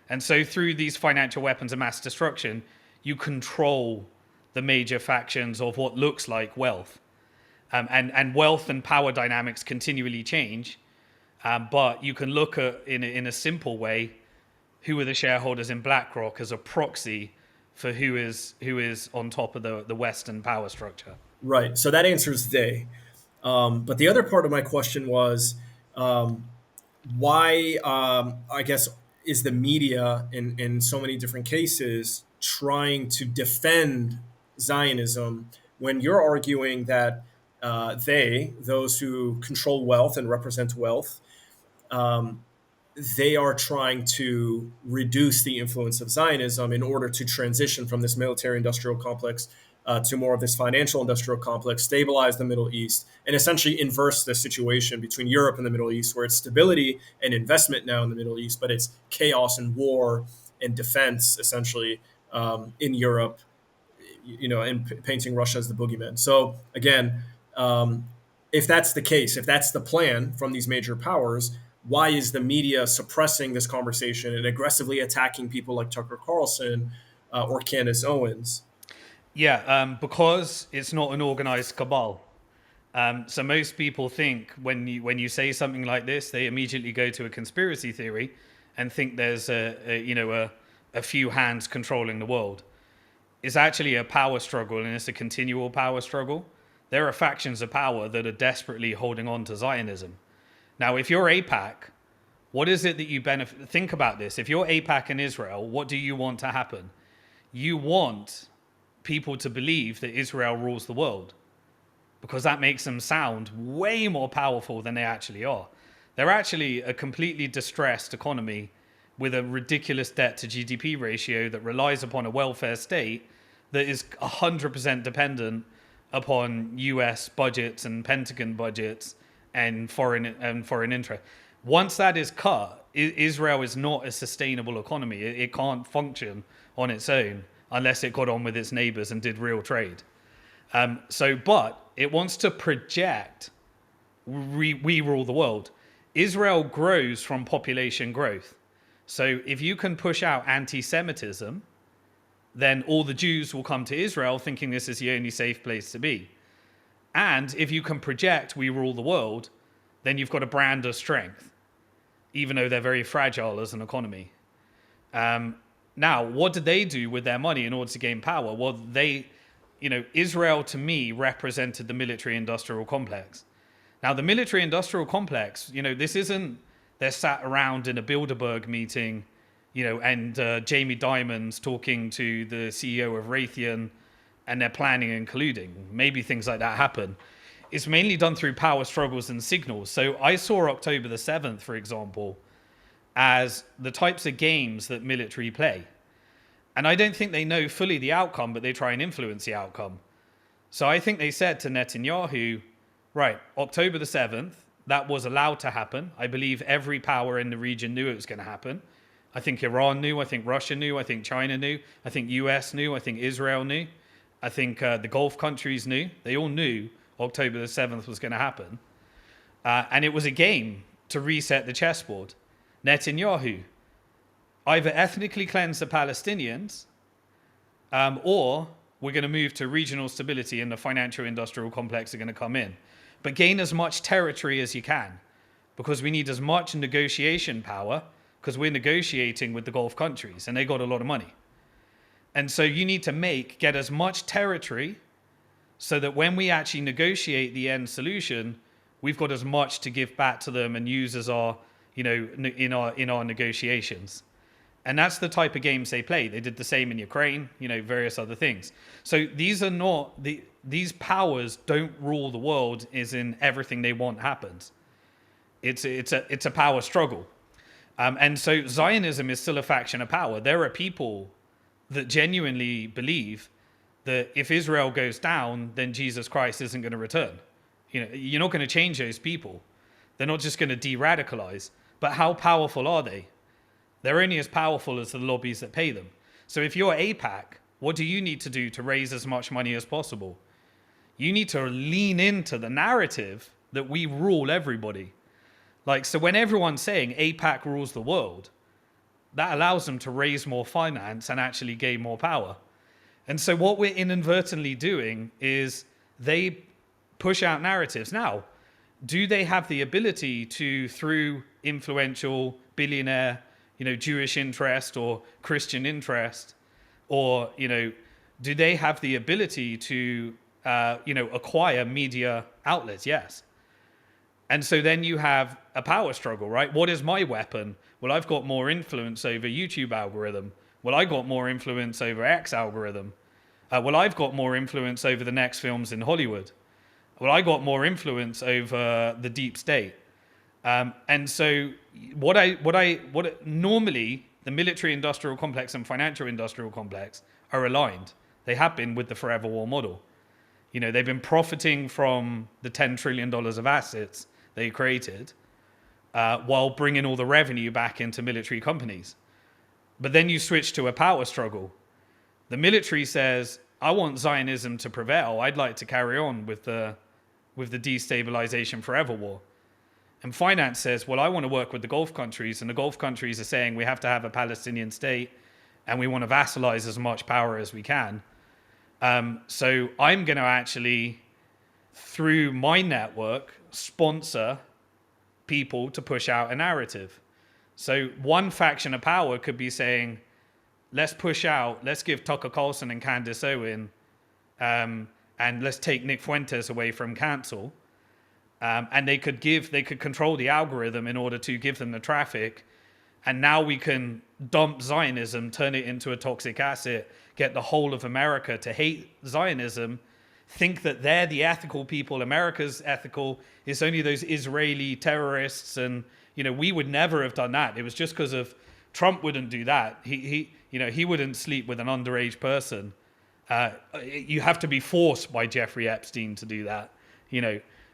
[SPEAKER 2] And so through these financial weapons of mass destruction, you control the major factions of what looks like wealth. And wealth and power dynamics continually change. But you can look at, in a simple way, who are the shareholders in BlackRock as a proxy for who is on top of the Western power structure.
[SPEAKER 3] Right. So that answers they. But the other part of my question was, why, I guess, is the media in so many different cases trying to defend Zionism when you're arguing that those who control wealth and represent wealth, they are trying to reduce the influence of Zionism in order to transition from this military-industrial complex to more of this financial-industrial complex, stabilize the Middle East, and essentially inverse the situation between Europe and the Middle East, where it's stability and investment now in the Middle East, but it's chaos and war and defense, essentially, in Europe, and painting Russia as the boogeyman. So again, if that's the case, if that's the plan from these major powers, why is the media suppressing this conversation and aggressively attacking people like Tucker Carlson or Candace Owens?
[SPEAKER 2] Yeah, because it's not an organized cabal. So most people think when you say something like this, they immediately go to a conspiracy theory and think there's a few hands controlling the world. It's actually a power struggle, and it's a continual power struggle. There are factions of power that are desperately holding on to Zionism. Now, if you're AIPAC, what is it that you benefit? Think about this. If you're AIPAC in Israel, what do you want to happen? You want people to believe that Israel rules the world, because that makes them sound way more powerful than they actually are. They're actually a completely distressed economy with a ridiculous debt to GDP ratio that relies upon a welfare state that is 100% dependent upon US budgets and Pentagon budgets and foreign interest. Once that is cut, Israel is not a sustainable economy. It can't function on its own unless it got on with its neighbors and did real trade. But it wants to project we rule the world. Israel grows from population growth. So if you can push out anti-Semitism, then all the Jews will come to Israel thinking this is the only safe place to be. And if you can project we rule the world, then you've got a brand of strength, even though they're very fragile as an economy. Now, what did they do with their money in order to gain power? Well, Israel to me represented the military-industrial complex. Now, the military-industrial complex, this isn't they're sat around in a Bilderberg meeting, and Jamie Dimon's talking to the CEO of Raytheon, and they're planning and colluding. Maybe things like that happen. It's mainly done through power struggles and signals. So I saw October the 7th, for example, as the types of games that military play. And I don't think they know fully the outcome, but they try and influence the outcome. So I think they said to Netanyahu, right, October the 7th, that was allowed to happen. I believe every power in the region knew it was going to happen. I think Iran knew, I think Russia knew, I think China knew, I think US knew, I think Israel knew, I think the Gulf countries knew. They all knew October the 7th was going to happen. And it was a game to reset the chessboard. Netanyahu, either ethnically cleanse the Palestinians, or we're going to move to regional stability and the financial industrial complex are going to come in. But gain as much territory as you can, because we need as much negotiation power, because we're negotiating with the Gulf countries and they got a lot of money. And so you need to get as much territory so that when we actually negotiate the end solution, we've got as much to give back to them and use as our, in our negotiations. And that's the type of games they play. They did the same in Ukraine, various other things. So these are not these powers don't rule the world, as in everything they want happens. It's a power struggle. And so Zionism is still a faction of power. There are people that genuinely believe that if Israel goes down, then Jesus Christ isn't going to return. You're not going to change those people. They're not just going to de-radicalize. But how powerful are they? They're only as powerful as the lobbies that pay them. So if you're AIPAC, what do you need to do to raise as much money as possible? You need to lean into the narrative that we rule everybody. So when everyone's saying AIPAC rules the world, that allows them to raise more finance and actually gain more power. And so what we're inadvertently doing is they push out narratives. Now, do they have the ability to, through influential billionaire, Jewish interest or Christian interest, or, do they have the ability to, acquire media outlets? Yes. And so then you have a power struggle, right? What is my weapon? Well, I've got more influence over YouTube algorithm. Well, I got more influence over X algorithm. Well, I've got more influence over the next films in Hollywood. Well, I got more influence over the deep state. And so normally the military industrial complex and financial industrial complex are aligned. They have been with the forever war model. They've been profiting from the $10 trillion of assets they created while bringing all the revenue back into military companies. But then you switch to a power struggle. The military says, I want Zionism to prevail. I'd like to carry on with the destabilization forever war. And finance says, well, I want to work with the Gulf countries, and the Gulf countries are saying we have to have a Palestinian state and we want to vassalize as much power as we can. So I'm going to actually, through my network, sponsor people to push out a narrative. So one faction of power could be saying, let's give Tucker Carlson and Candace Owen, and let's take Nick Fuentes away from cancel. And they could control the algorithm in order to give them the traffic. And now we can dump Zionism, turn it into a toxic asset, get the whole of America to hate Zionism, think that they're the ethical people, America's ethical, it's only those Israeli terrorists. And, we would never have done that. It was just because of Trump wouldn't do that. He wouldn't sleep with an underage person. You have to be forced by Jeffrey Epstein to do that,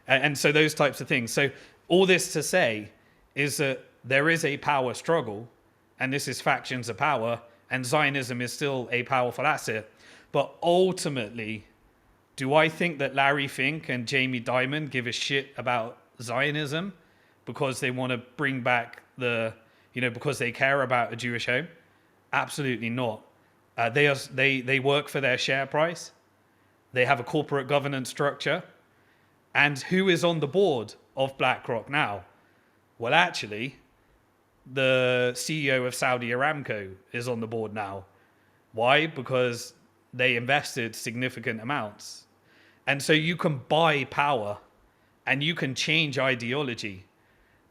[SPEAKER 2] and so those types of things. So all this to say is that there is a power struggle, and this is factions of power, and Zionism is still a powerful asset. But ultimately, do I think that Larry Fink and Jamie Dimon give a shit about Zionism because they want to bring back because they care about a Jewish home? Absolutely not. They work for their share price. They have a corporate governance structure. And who is on the board of BlackRock now? Well, actually, the CEO of Saudi Aramco is on the board now. Why? Because they invested significant amounts. And so you can buy power and you can change ideology.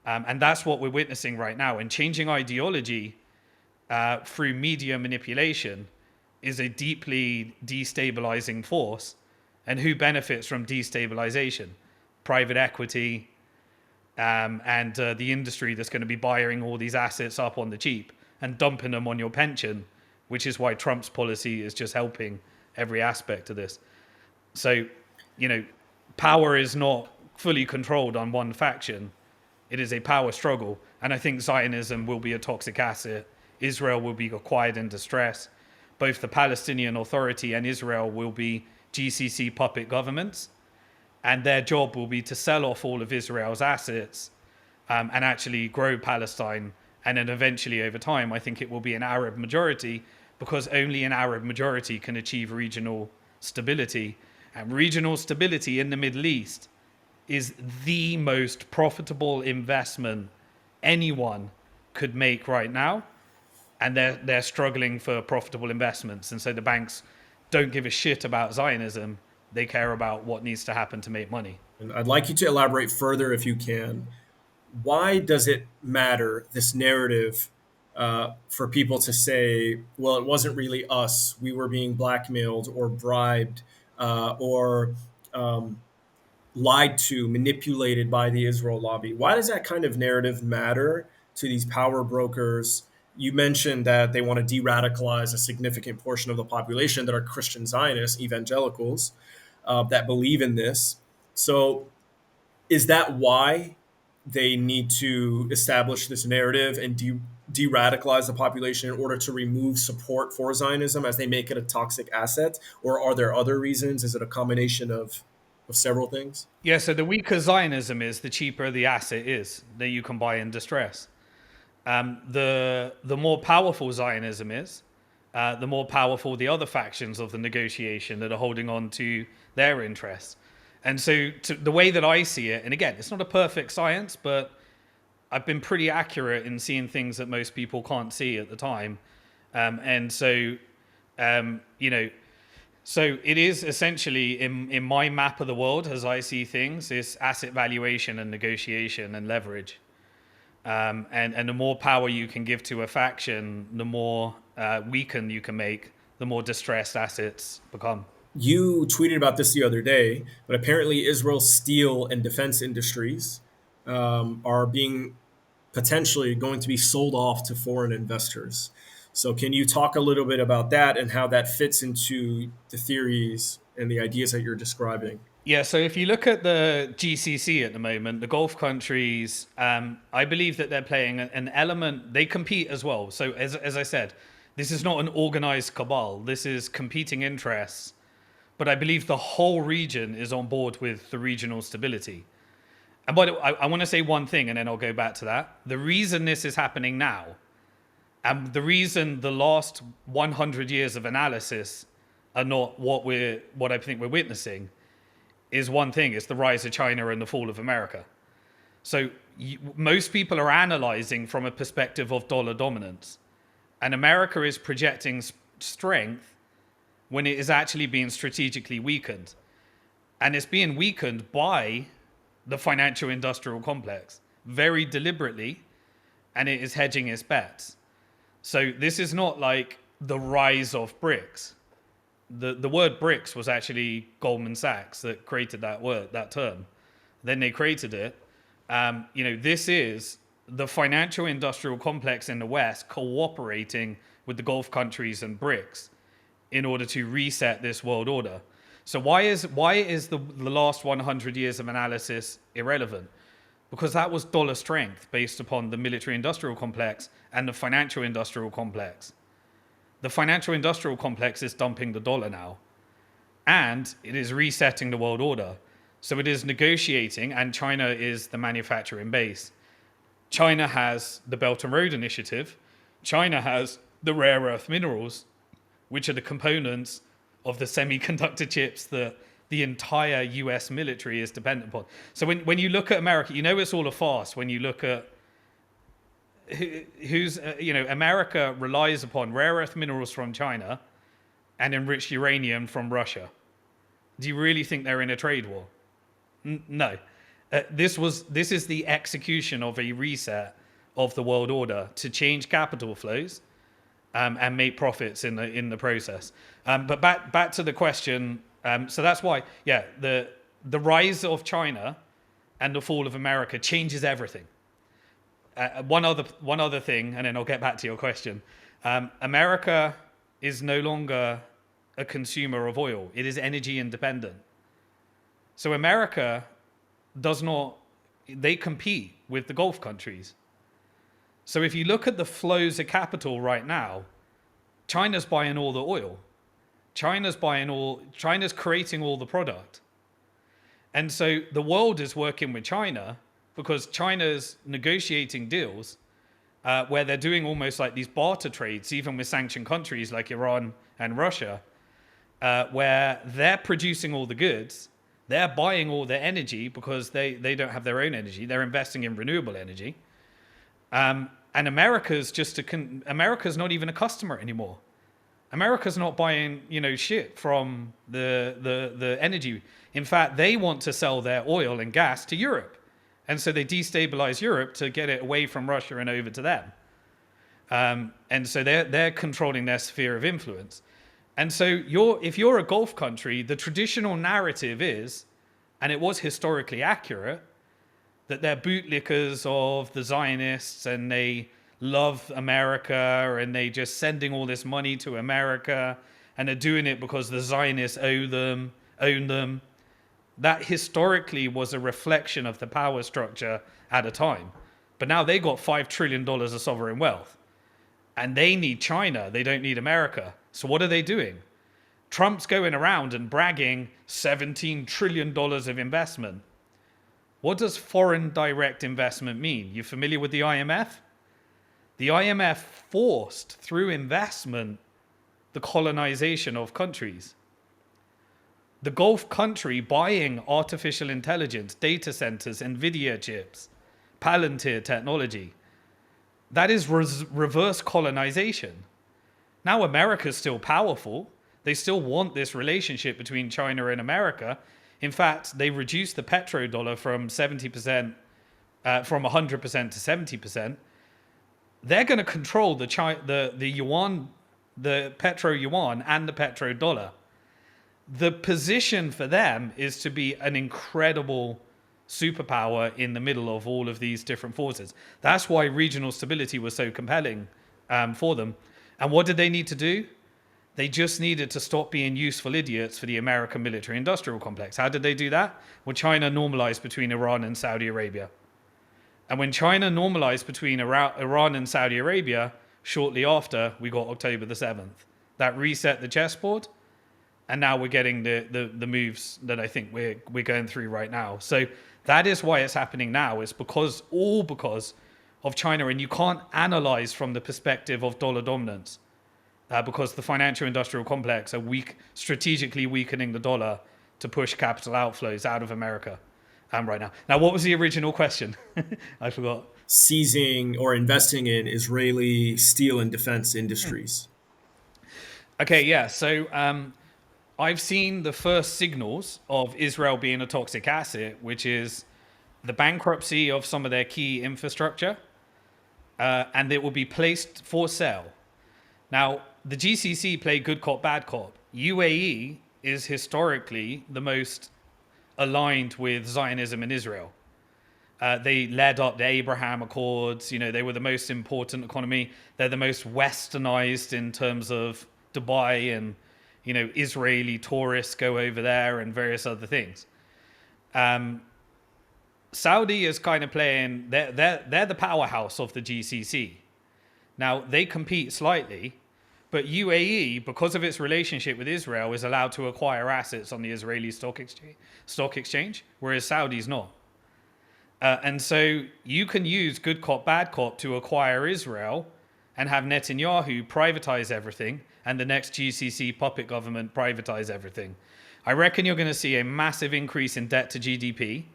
[SPEAKER 2] And that's what we're witnessing right now. And changing ideology through media manipulation is a deeply destabilizing force. And who benefits from destabilization? Private equity and the industry that's going to be buying all these assets up on the cheap and dumping them on your pension, which is why Trump's policy is just helping every aspect of this. So, power is not fully controlled on one faction. It is a power struggle. And I think Zionism will be a toxic asset. Israel will be acquired in distress. Both the Palestinian Authority and Israel will be GCC puppet governments. And their job will be to sell off all of Israel's assets and actually grow Palestine. And then eventually, over time, I think it will be an Arab majority, because only an Arab majority can achieve regional stability. And regional stability in the Middle East is the most profitable investment anyone could make right now. And they're struggling for profitable investments. And so the banks don't give a shit about Zionism. They care about what needs to happen to make money.
[SPEAKER 3] And I'd like you to elaborate further if you can. Why does it matter, this narrative, for people to say, well, it wasn't really us. We were being blackmailed or bribed or lied to, manipulated by the Israel lobby? Why does that kind of narrative matter to these power brokers? You mentioned that they want to de-radicalize a significant portion of the population that are Christian Zionists, evangelicals, that believe in this. So is that why they need to establish this narrative and de-radicalize the population in order to remove support for Zionism as they make it a toxic asset? Or are there other reasons? Is it a combination of several things?
[SPEAKER 2] Yeah, so the weaker Zionism is, the cheaper the asset is that you can buy in distress. The more powerful Zionism is, the more powerful the other factions of the negotiation that are holding on to their interests. And so the way that I see it, and again, it's not a perfect science, but I've been pretty accurate in seeing things that most people can't see at the time. So it is essentially in my map of the world, as I see things, is asset valuation and negotiation and leverage. And the more power you can give to a faction, the more weakened you can make, the more distressed assets become.
[SPEAKER 3] You tweeted about this the other day, but apparently Israel's steel and defense industries are being potentially going to be sold off to foreign investors. So can you talk a little bit about that and how that fits into the theories and the ideas that you're describing?
[SPEAKER 2] Yeah, so if you look at the GCC at the moment, the Gulf countries, I believe that they're playing an element, they compete as well. So as I said, this is not an organized cabal. This is competing interests. But I believe the whole region is on board with the regional stability. And by the way, I want to say one thing, and then I'll go back to that. The reason this is happening now, and the reason the last 100 years of analysis are not what I think we're witnessing, is one thing: it's the rise of China and the fall of America. So most people are analyzing from a perspective of dollar dominance, and America is projecting strength when it is actually being strategically weakened. And it's being weakened by the financial industrial complex very deliberately, and it is hedging its bets. So this is not like the rise of BRICS. The word BRICS was actually Goldman Sachs that created that term. Then they created it. This is the financial industrial complex in the West cooperating with the Gulf countries and BRICS in order to reset this world order. So why is the last 100 years of analysis irrelevant? Because that was dollar strength based upon the military industrial complex and the financial industrial complex. The financial industrial complex is dumping the dollar now, and it is resetting the world order. So it is negotiating, and China is the manufacturing base. China has the Belt and Road Initiative. China has the rare earth minerals, which are the components of the semiconductor chips that the entire US military is dependent upon. So when you look at America, you know it's all a farce when you look at America relies upon rare earth minerals from China and enriched uranium from Russia. Do you really think they're in a trade war? No. This is the execution of a reset of the world order to change capital flows and make profits in the process. But back to the question. So that's why, the rise of China and the fall of America changes everything. One other thing, and then I'll get back to your question. America is no longer a consumer of oil. It is energy independent. So America they compete with the Gulf countries. So if you look at the flows of capital right now, China's buying all the oil. China's creating all the product. And so the world is working with China because China's negotiating deals where they're doing almost like these barter trades, even with sanctioned countries like Iran and Russia, where they're producing all the goods, they're buying all their energy because they don't have their own energy. They're investing in renewable energy. And America's not even a customer anymore. America's not buying, shit from the energy. In fact, they want to sell their oil and gas to Europe. And so they destabilize Europe to get it away from Russia and over to them. And so they're controlling their sphere of influence. And so if you're a Gulf country, the traditional narrative is, and it was historically accurate, that they're bootlickers of the Zionists and they love America and they just sending all this money to America and they're doing it because the Zionists own them. That historically was a reflection of the power structure at a time. But now they got $5 trillion of sovereign wealth and they need China. They don't need America. So what are they doing? Trump's going around and bragging $17 trillion of investment. What does foreign direct investment mean? You familiar with the IMF? The IMF forced through investment the colonization of countries. The Gulf country buying artificial intelligence, data centers, NVIDIA chips, Palantir technology. That is reverse colonization. Now America's still powerful. They still want this relationship between China and America. In fact, they reduced the petrodollar from 70%, from 100% to 70%. They're going to control the yuan, the petro yuan, and the petrodollar. The position for them is to be an incredible superpower in the middle of all of these different forces. That's why regional stability was so compelling for them. And what did they need to do? They just needed to stop being useful idiots for the American military-industrial complex. How did they do that? Well, China normalized between Iran and Saudi Arabia. And when China normalized between Iran and Saudi Arabia, shortly after, we got October the 7th. That reset the chessboard, and now we're getting the moves that I think we're going through right now. So that is why it's happening now. It's because of China, and you can't analyze from the perspective of dollar dominance. Because the financial industrial complex are strategically weakening the dollar to push capital outflows out of America right now. Now, what was the original question? I forgot.
[SPEAKER 3] Seizing or investing in Israeli steel and defense industries.
[SPEAKER 2] Okay, yeah. So I've seen the first signals of Israel being a toxic asset, which is the bankruptcy of some of their key infrastructure, and it will be placed for sale. Now, the GCC play good cop, bad cop. UAE is historically the most aligned with Zionism in Israel. They led up the Abraham Accords. They were the most important economy. They're the most westernized in terms of Dubai Israeli tourists go over there and various other things. Saudi is kind of playing, they're the powerhouse of the GCC. Now, they compete slightly, but UAE, because of its relationship with Israel, is allowed to acquire assets on the Israeli stock exchange, whereas Saudi's not. And so you can use good cop, bad cop to acquire Israel and have Netanyahu privatize everything and the next GCC puppet government privatize everything. I reckon you're going to see a massive increase in debt to GDP.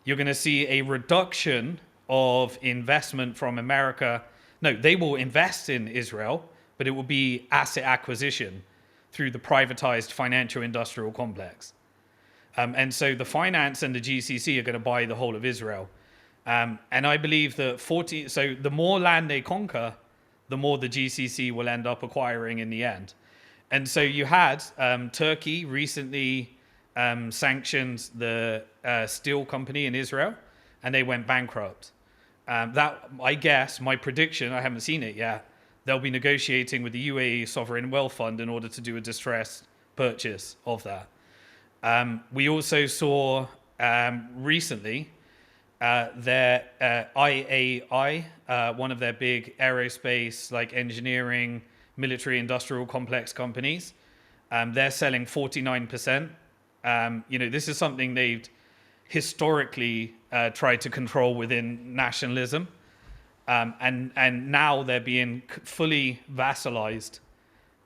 [SPEAKER 2] You're going to see a reduction of investment from America. No, they will invest in Israel, but it will be asset acquisition through the privatized financial industrial complex. And so the finance and the GCC are going to buy the whole of Israel. And I believe that so the more land they conquer, the more the GCC will end up acquiring in the end. And so you had Turkey recently sanctioned the steel company in Israel, and they went bankrupt. That, I guess, my prediction, I haven't seen it yet, they'll be negotiating with the UAE Sovereign Wealth Fund in order to do a distressed purchase of that. We also saw recently their IAI, one of their big aerospace, like engineering, military industrial complex companies. They're selling 49%. This is something they've historically tried to control within nationalism. And now they're being fully vassalized,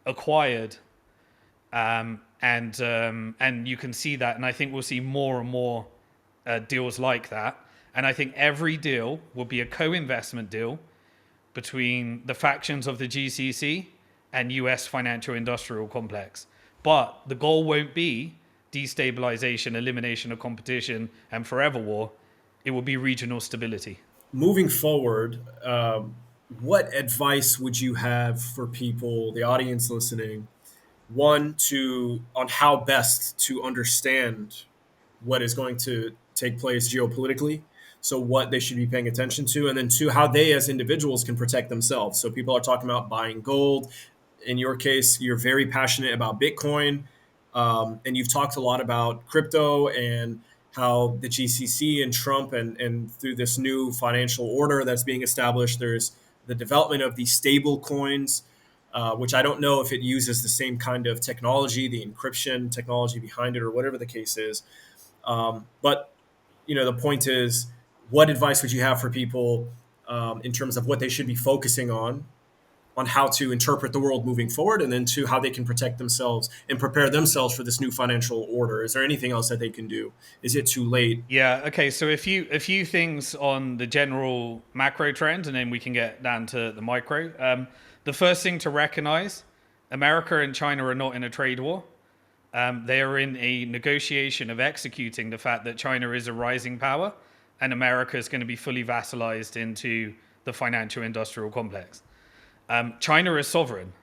[SPEAKER 2] acquired, and you can see that. And I think we'll see more and more deals like that. And I think every deal will be a co-investment deal between the factions of the GCC and US financial industrial complex. But the goal won't be destabilization, elimination of competition, and forever war. It will be regional stability.
[SPEAKER 3] Moving forward, what advice would you have for people, the audience listening, on how best to understand what is going to take place geopolitically, so what they should be paying attention to, and then two, how they as individuals can protect themselves? So people are talking about buying gold. In your case, you're very passionate about Bitcoin, and you've talked a lot about crypto and how the GCC and Trump and through this new financial order that's being established, there's the development of these stable coins, which I don't know if it uses the same kind of technology, the encryption technology behind it, or whatever the case is. But the point is, what advice would you have for people in terms of what they should be focusing on how to interpret the world moving forward, and then two, how they can protect themselves and prepare themselves for this new financial order? Is there anything else that they can do? Is it too late?
[SPEAKER 2] Yeah. Okay. So a few things on the general macro trend, and then we can get down to the micro. The first thing to recognize, America and China are not in a trade war. They are in a negotiation of executing the fact that China is a rising power and America is going to be fully vassalized into the financial industrial complex. China is sovereign.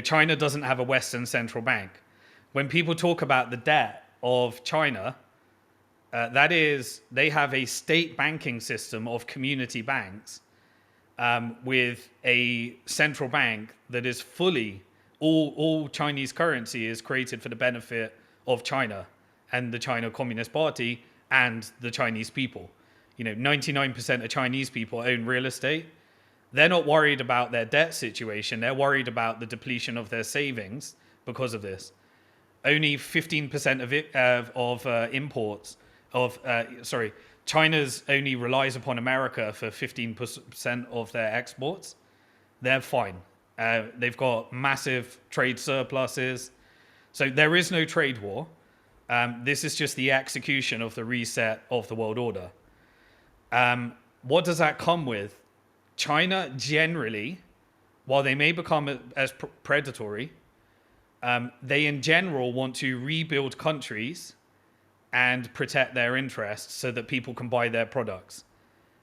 [SPEAKER 2] China doesn't have a Western central bank. When people talk about the debt of China, that is, they have a state banking system of community banks with a central bank that is fully, all Chinese currency is created for the benefit of China and the China Communist Party and the Chinese people. 99% of Chinese people own real estate. They're not worried about their debt situation. They're worried about the depletion of their savings because of this. Only 15% of imports China's only relies upon America for 15% of their exports. They're fine. They've got massive trade surpluses. So there is no trade war. This is just the execution of the reset of the world order. What does that come with? China generally, while they may become as predatory, they in general want to rebuild countries and protect their interests so that people can buy their products.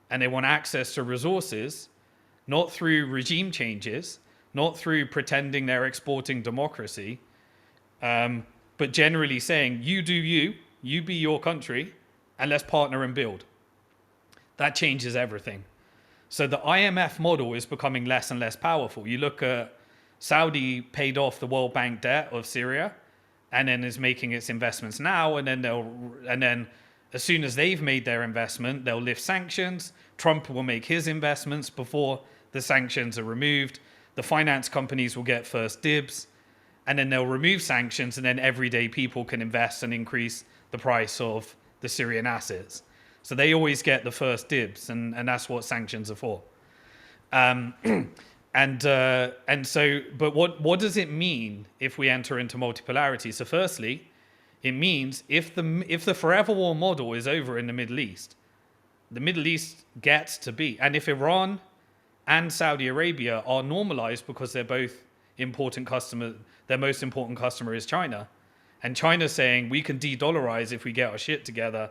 [SPEAKER 2] And they want access to resources, not through regime changes, not through pretending they're exporting democracy, but generally saying, you do you be your country, and let's partner and build. That changes everything. So the IMF model is becoming less and less powerful. You look at Saudi paid off the World Bank debt of Syria, and then is making its investments now. And then as soon as they've made their investment, they'll lift sanctions. Trump will make his investments before the sanctions are removed. The finance companies will get first dibs, and then they'll remove sanctions, and then everyday people can invest and increase the price of the Syrian assets. So they always get the first dibs, and that's what sanctions are for. And so, but what does it mean if we enter into multipolarity? So firstly, it means if the forever war model is over in the Middle East gets to be, and if Iran and Saudi Arabia are normalized because they're both important customers, their most important customer is China, and China's saying we can de-dollarize if we get our shit together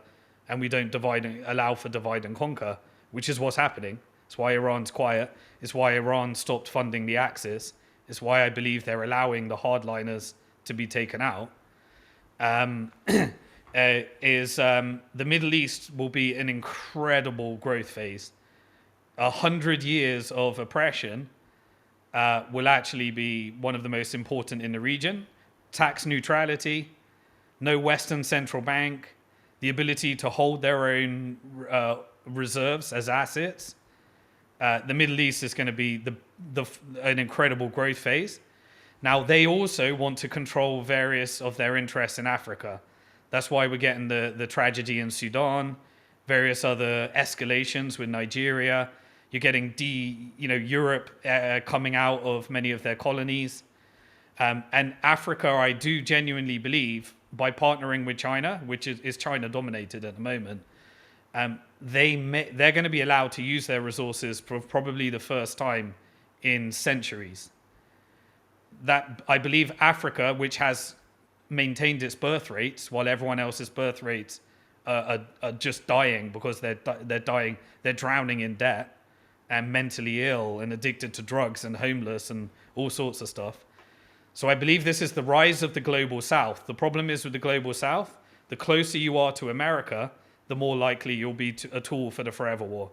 [SPEAKER 2] and we don't allow for divide and conquer, which is what's happening. It's why Iran's quiet. It's why Iran stopped funding the Axis. It's why I believe they're allowing the hardliners to be taken out. The Middle East will be an incredible growth phase. 100 years of oppression will actually be one of the most important in the region. Tax neutrality, no Western central bank, the ability to hold their own reserves as assets. The Middle East is going to be an incredible growth phase. Now, they also want to control various of their interests in Africa. That's why we're getting the tragedy in Sudan, various other escalations with Nigeria. You're getting Europe coming out of many of their colonies. And Africa, I do genuinely believe, by partnering with China, which is China dominated at the moment, they're going to be allowed to use their resources for probably the first time in centuries. That I believe Africa, which has maintained its birth rates while everyone else's birth rates are just dying because they're drowning in debt and mentally ill and addicted to drugs and homeless and all sorts of stuff. So I believe this is the rise of the global south. The problem is with the global south, the closer you are to America, the more likely you'll be a tool for the forever war.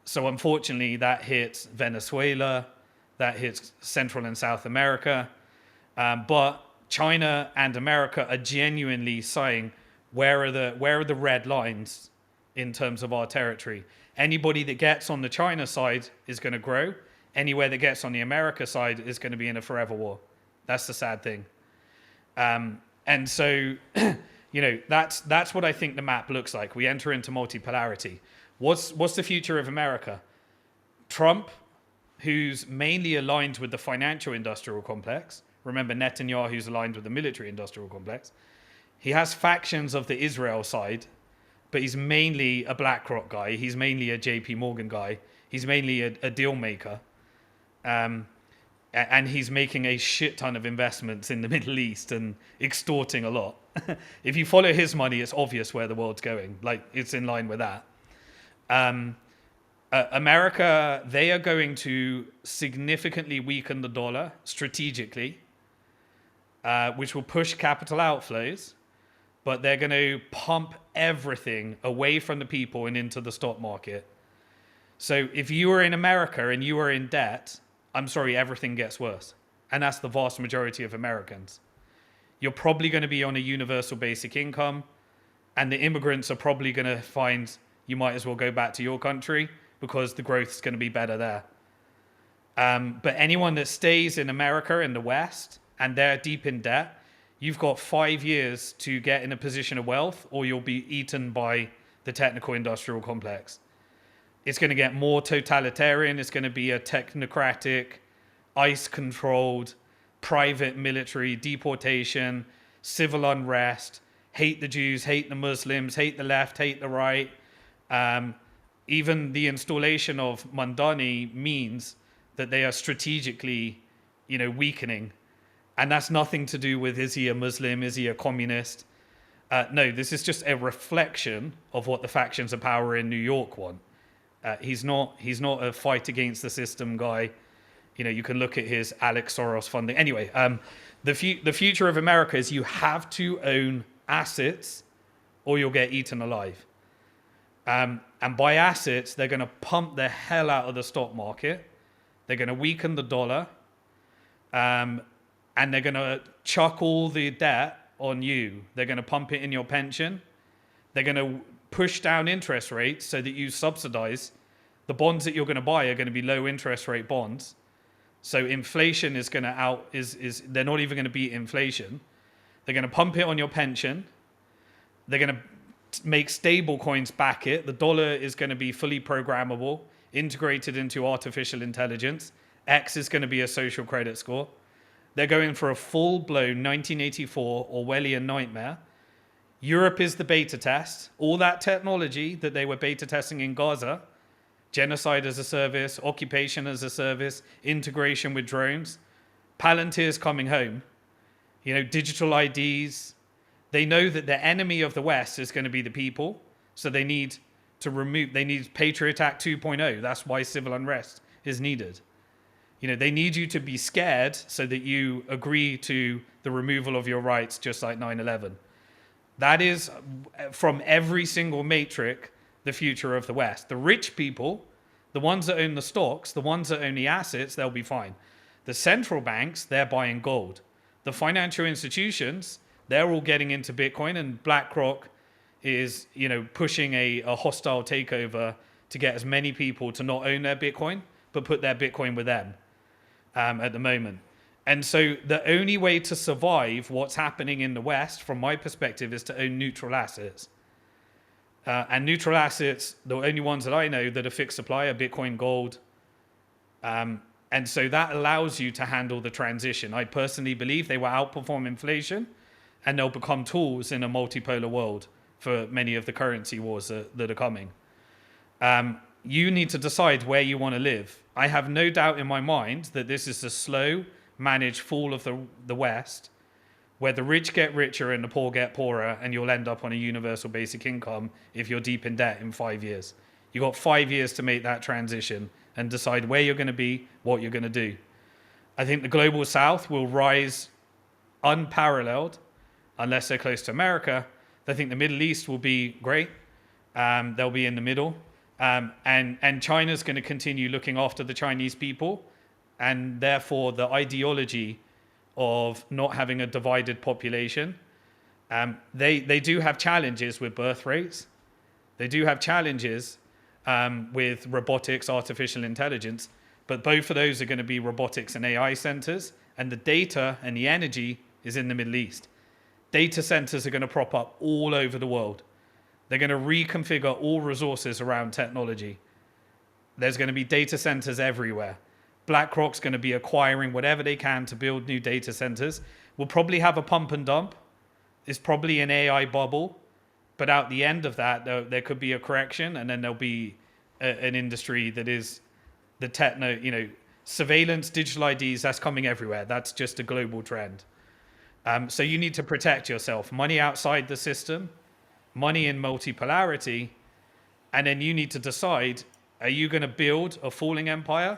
[SPEAKER 2] So unfortunately, that hits Venezuela, that hits Central and South America. But China and America are genuinely saying, where are the red lines in terms of our territory? Anybody that gets on the China side is going to grow. Anywhere that gets on the America side is going to be in a forever war. That's the sad thing. And so, that's what I think the map looks like. We enter into multipolarity. What's the future of America? Trump, who's mainly aligned with the financial industrial complex. Remember, Netanyahu's aligned with the military industrial complex. He has factions of the Israel side, but he's mainly a BlackRock guy. He's mainly a JP Morgan guy. He's mainly a deal maker. And he's making a shit ton of investments in the Middle East and extorting a lot. If you follow his money, it's obvious where the world's going. Like, it's in line with that. America, they are going to significantly weaken the dollar strategically, which will push capital outflows, but they're going to pump everything away from the people and into the stock market. So if you are in America and you are in debt, I'm sorry, everything gets worse. And that's the vast majority of Americans. You're probably going to be on a universal basic income, and the immigrants are probably going to find you might as well go back to your country because the growth is going to be better there. But anyone that stays in America, in the West, and they're deep in debt, you've got 5 years to get in a position of wealth, or you'll be eaten by the technical industrial complex. It's going to get more totalitarian. It's going to be a technocratic, ICE-controlled, private military deportation, civil unrest, hate the Jews, hate the Muslims, hate the left, hate the right. Even the installation of Mandani means that they are strategically, weakening. And that's nothing to do with, is he a Muslim, is he a communist? No, this is just a reflection of what the factions of power in New York want. He's not a fight against the system guy. You can look at his Alex Soros funding. Anyway, the future of America is you have to own assets or you'll get eaten alive. And by assets, they're going to pump the hell out of the stock market. They're going to weaken the dollar. and they're going to chuck all the debt on you. They're going to pump it in your pension. They're going to push down interest rates so that you subsidize the bonds that you're going to buy are going to be low interest rate bonds. So inflation is going to they're not even going to beat inflation. They're going to pump it on your pension. They're going to make stable coins back it. The dollar is going to be fully programmable, integrated into artificial intelligence. X is going to be a social credit score. They're going for a full-blown 1984 Orwellian nightmare. Europe is the beta test. All that technology that they were beta testing in Gaza, genocide as a service, occupation as a service, integration with drones, Palantir's coming home. Digital IDs. They know that the enemy of the West is going to be the people, so they need Patriot Act 2.0. That's why civil unrest is needed. They need you to be scared so that you agree to the removal of your rights, just like 9/11. That is, from every single matrix, the future of the West. The rich people, the ones that own the stocks, the ones that own the assets, they'll be fine. The central banks, they're buying gold. The financial institutions, they're all getting into Bitcoin, and BlackRock is, pushing a hostile takeover to get as many people to not own their Bitcoin, but put their Bitcoin with them at the moment. And so the only way to survive what's happening in the West, from my perspective, is to own neutral assets. And neutral assets, the only ones that I know that are fixed supply are Bitcoin, gold. And so that allows you to handle the transition. I personally believe they will outperform inflation, and they'll become tools in a multipolar world for many of the currency wars that are coming. You need to decide where you want to live. I have no doubt in my mind that this is a slow, managed fall of the West, where the rich get richer and the poor get poorer, and you'll end up on a universal basic income if you're deep in debt in 5 years. You've got 5 years to make that transition and decide where you're going to be, what you're going to do. I think the global South will rise unparalleled unless they're close to America. I think the Middle East will be great. They'll be in the middle. And China's going to continue looking after the Chinese people, and therefore the ideology of not having a divided population. They do have challenges with birth rates. They do have challenges with robotics, artificial intelligence, but both of those are going to be robotics and AI centers, and the data and the energy is in the Middle East. Data centers are going to prop up all over the world. They're going to reconfigure all resources around technology. There's going to be data centers everywhere. BlackRock's going to be acquiring whatever they can to build new data centers. We'll probably have a pump and dump. It's probably an AI bubble. But at the end of that, there could be a correction, and then there'll be an industry that is the surveillance, digital IDs, that's coming everywhere. That's just a global trend. So you need to protect yourself. Money outside the system, money in multipolarity, and then you need to decide, are you going to build a falling empire,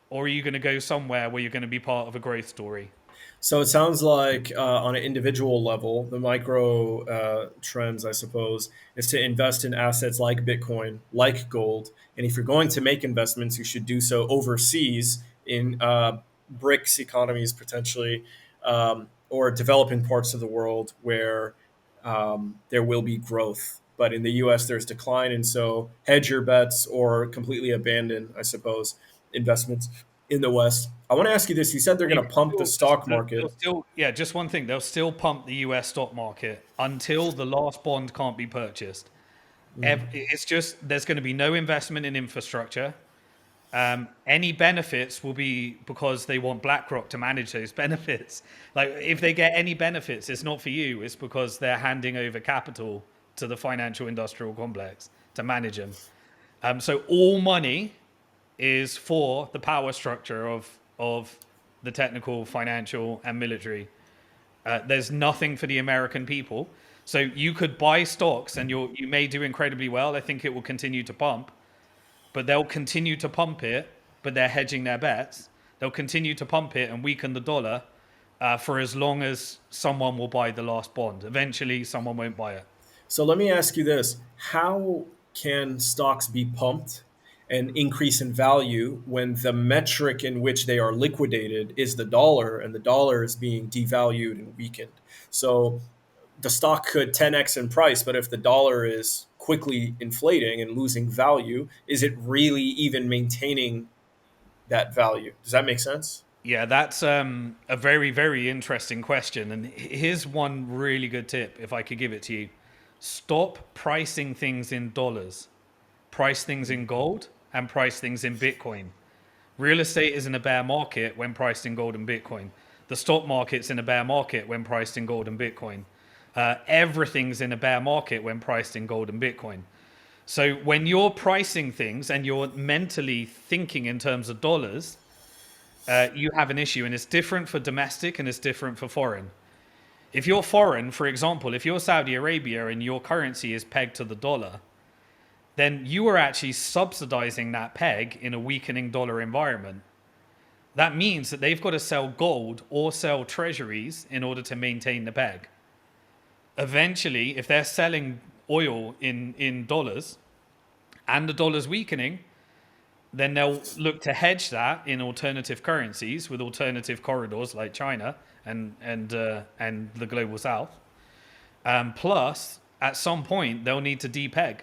[SPEAKER 2] or are you going to go somewhere where you're going to be part of a growth story?
[SPEAKER 3] So it sounds like on an individual level, the micro trends, I suppose, is to invest in assets like Bitcoin, like gold. And if you're going to make investments, you should do so overseas in BRICS economies, potentially, or developing parts of the world where there will be growth. But in the US, there's decline. And so hedge your bets or completely abandon, I suppose, investments in the West. I want to ask you this. You said they're going to pump the stock market.
[SPEAKER 2] Just one thing. They'll still pump the US stock market until the last bond can't be purchased. It's just, there's going to be no investment in infrastructure. Any benefits will be because they want BlackRock to manage those benefits. Like, if they get any benefits, it's not for you. It's because they're handing over capital to the financial industrial complex to manage them. So all money is for the power structure of the technical, financial, and military. There's nothing for the American people. So you could buy stocks, and you may do incredibly well. I think it will continue to pump, but they'll continue to pump it, but they're hedging their bets. They'll continue to pump it and weaken the dollar for as long as someone will buy the last bond. Eventually, someone won't buy it.
[SPEAKER 3] So let me ask you this. How can stocks be pumped an increase in value when the metric in which they are liquidated is the dollar, and the dollar is being devalued and weakened. So the stock could 10x in price, but if the dollar is quickly inflating and losing value, is it really even maintaining that value? Does that make sense?
[SPEAKER 2] Yeah, that's a very, very interesting question. And here's one really good tip, if I could give it to you. Stop pricing things in dollars. Price things in gold and price things in Bitcoin. Real estate is in a bear market when priced in gold and Bitcoin. The stock market's in a bear market when priced in gold and Bitcoin. Everything's in a bear market when priced in gold and Bitcoin. So when you're pricing things and you're mentally thinking in terms of dollars, you have an issue, and it's different for domestic and it's different for foreign. If you're foreign, for example, if you're Saudi Arabia and your currency is pegged to the dollar, then you are actually subsidizing that peg in a weakening dollar environment. That means that they've got to sell gold or sell treasuries in order to maintain the peg. Eventually, if they're selling oil in dollars and the dollar's weakening, then they'll look to hedge that in alternative currencies with alternative corridors like China and the global south. Plus, at some point, they'll need to depeg.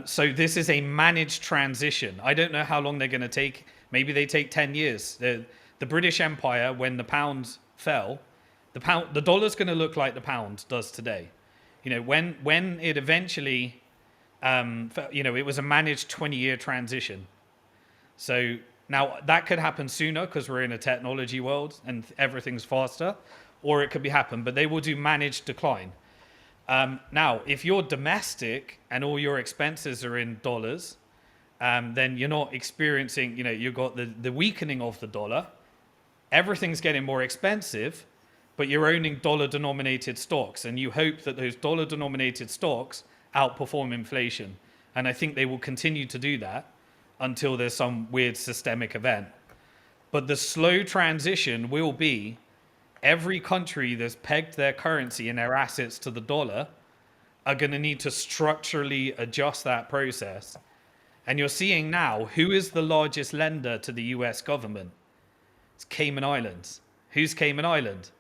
[SPEAKER 2] So this is a managed transition. I don't know how long they're going to take. Maybe they take 10 years. The British Empire, when the pound fell, the dollar's going to look like the pound does today. You know, when it eventually, it was a managed 20-year transition. So now that could happen sooner because we're in a technology world and everything's faster, or it could be happen, but they will do managed decline. Now, if you're domestic and all your expenses are in dollars, then you're not experiencing, you've got the weakening of the dollar. Everything's getting more expensive, but you're owning dollar-denominated stocks, and you hope that those dollar-denominated stocks outperform inflation. And I think they will continue to do that until there's some weird systemic event. But the slow transition will be every country that's pegged their currency and their assets to the dollar are going to need to structurally adjust that process. And you're seeing now, who is the largest lender to the US government? It's Cayman Islands. Who's Cayman Island?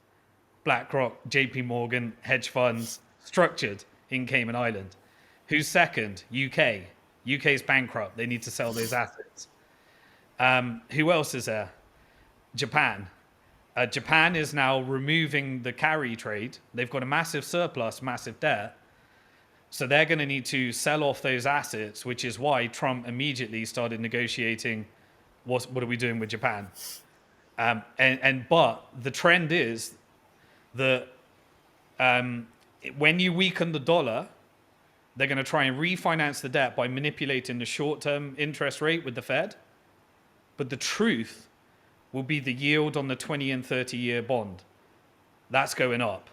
[SPEAKER 2] BlackRock, JP Morgan, hedge funds, structured in Cayman Island. Who's second? UK. UK's bankrupt. They need to sell those assets. Who else is there? Japan. Japan is now removing the carry trade. They've got a massive surplus, massive debt. So they're going to need to sell off those assets, which is why Trump immediately started negotiating, what are we doing with Japan? But the trend is that when you weaken the dollar, they're going to try and refinance the debt by manipulating the short-term interest rate with the Fed. But the truth will be the yield on the 20 and 30-year bond. That's going up.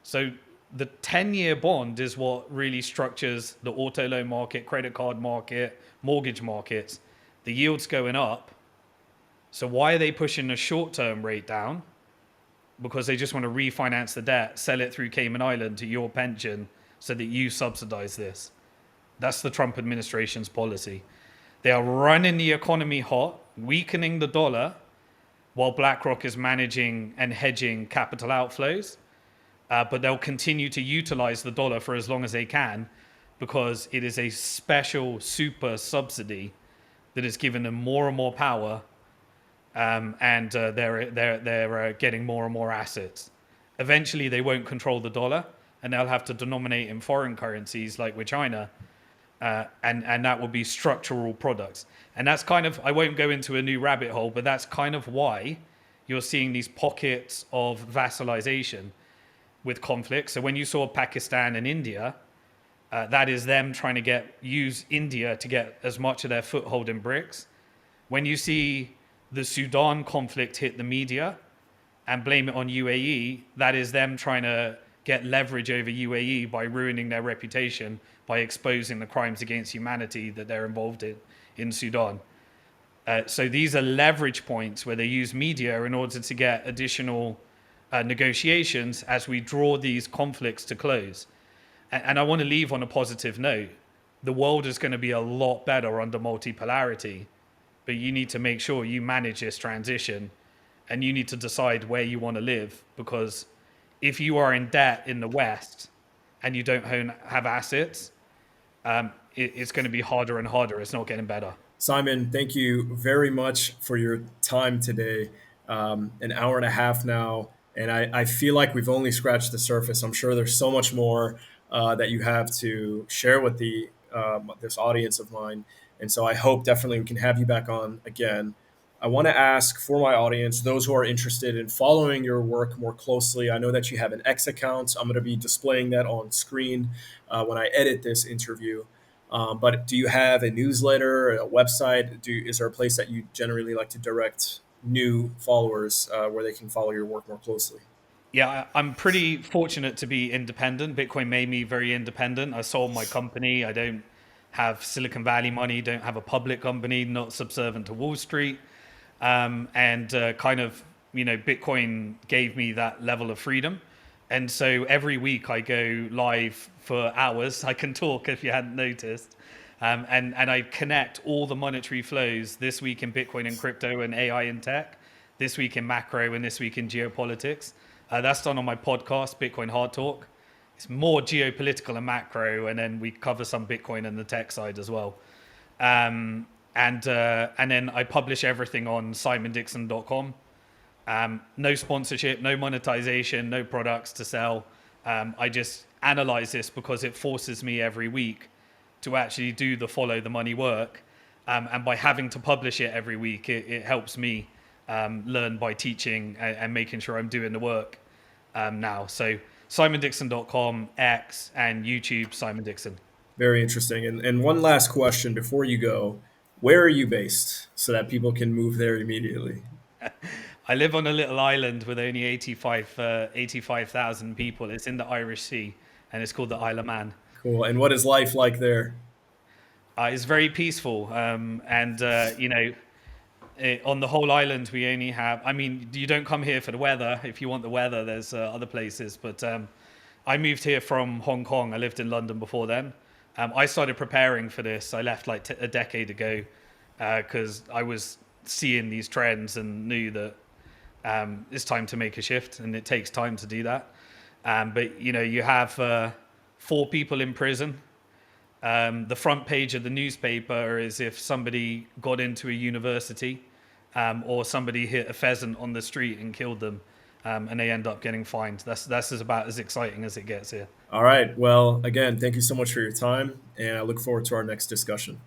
[SPEAKER 2] So the 10-year bond is what really structures the auto loan market, credit card market, mortgage markets. The yield's going up. So why are they pushing the short-term rate down? Because they just want to refinance the debt, sell it through Cayman Island to your pension so that you subsidize this. That's the Trump administration's policy. They are running the economy hot, weakening the dollar, while BlackRock is managing and hedging capital outflows. But they'll continue to utilize the dollar for as long as they can because it is a special super subsidy that is giving them more and more power, and they're getting more and more assets. Eventually, they won't control the dollar, and they'll have to denominate in foreign currencies like with China, and that will be structural products. And that's kind of, I won't go into a new rabbit hole, but that's kind of why you're seeing these pockets of vassalization with conflict. So when you saw Pakistan and India, that is them trying to use India to get as much of their foothold in BRICS. When you see the Sudan conflict hit the media and blame it on UAE, that is them trying to get leverage over UAE by ruining their reputation, by exposing the crimes against humanity that they're involved in Sudan. So these are leverage points where they use media in order to get additional negotiations as we draw these conflicts to close. And I want to leave on a positive note. the world is going to be a lot better under multipolarity, but you need to make sure you manage this transition, and you need to decide where you want to live, because if you are in debt in the West and you don't have assets, it's going to be harder and harder. It's not getting better.
[SPEAKER 3] Simon, thank you very much for your time today. An hour and a half now, and I feel like we've only scratched the surface. I'm sure there's so much more that you have to share with the this audience of mine, and so I hope definitely we can have you back on again. I want to ask for my audience, those who are interested in following your work more closely. I know that you have an X account. I'm going to be displaying that on screen when I edit this interview. But do you have a newsletter, a website? Is there a place that you generally like to direct new followers where they can follow your work more closely?
[SPEAKER 2] Yeah, I'm pretty fortunate to be independent. Bitcoin made me very independent. I sold my company. I don't have Silicon Valley money, don't have a public company, not subservient to Wall Street. And kind of, Bitcoin gave me that level of freedom. And so every week I go live for hours. I can talk if you hadn't noticed. And I connect all the monetary flows this week in Bitcoin and crypto and AI and tech, this week in macro and this week in geopolitics. That's done on my podcast, Bitcoin Hard Talk. It's more geopolitical and macro, and then we cover some Bitcoin and the tech side as well. And then I publish everything on simondixon.com. No sponsorship, no monetization, no products to sell. I just analyze this because it forces me every week to actually do the follow the money work. And by having to publish it every week, it helps me learn by teaching and making sure I'm doing the work now. So simondixon.com, X, and YouTube, Simon Dixon.
[SPEAKER 3] Very interesting. And one last question before you go. Where are you based so that people can move there immediately?
[SPEAKER 2] I live on a little island with only 85,000 people. It's in the Irish Sea, and it's called the Isle of Man.
[SPEAKER 3] Cool. And what is life like there?
[SPEAKER 2] It's very peaceful. On the whole island, we only have, you don't come here for the weather. If you want the weather, there's other places. But I moved here from Hong Kong. I lived in London before then. I started preparing for this. I left like a decade ago because I was seeing these trends and knew that it's time to make a shift, and it takes time to do that. But you have 4 people in prison. The front page of the newspaper is if somebody got into a university or somebody hit a pheasant on the street and killed them, and they end up getting fined. That's about as exciting as it gets here.
[SPEAKER 3] All right. Well, again, thank you so much for your time, and I look forward to our next discussion.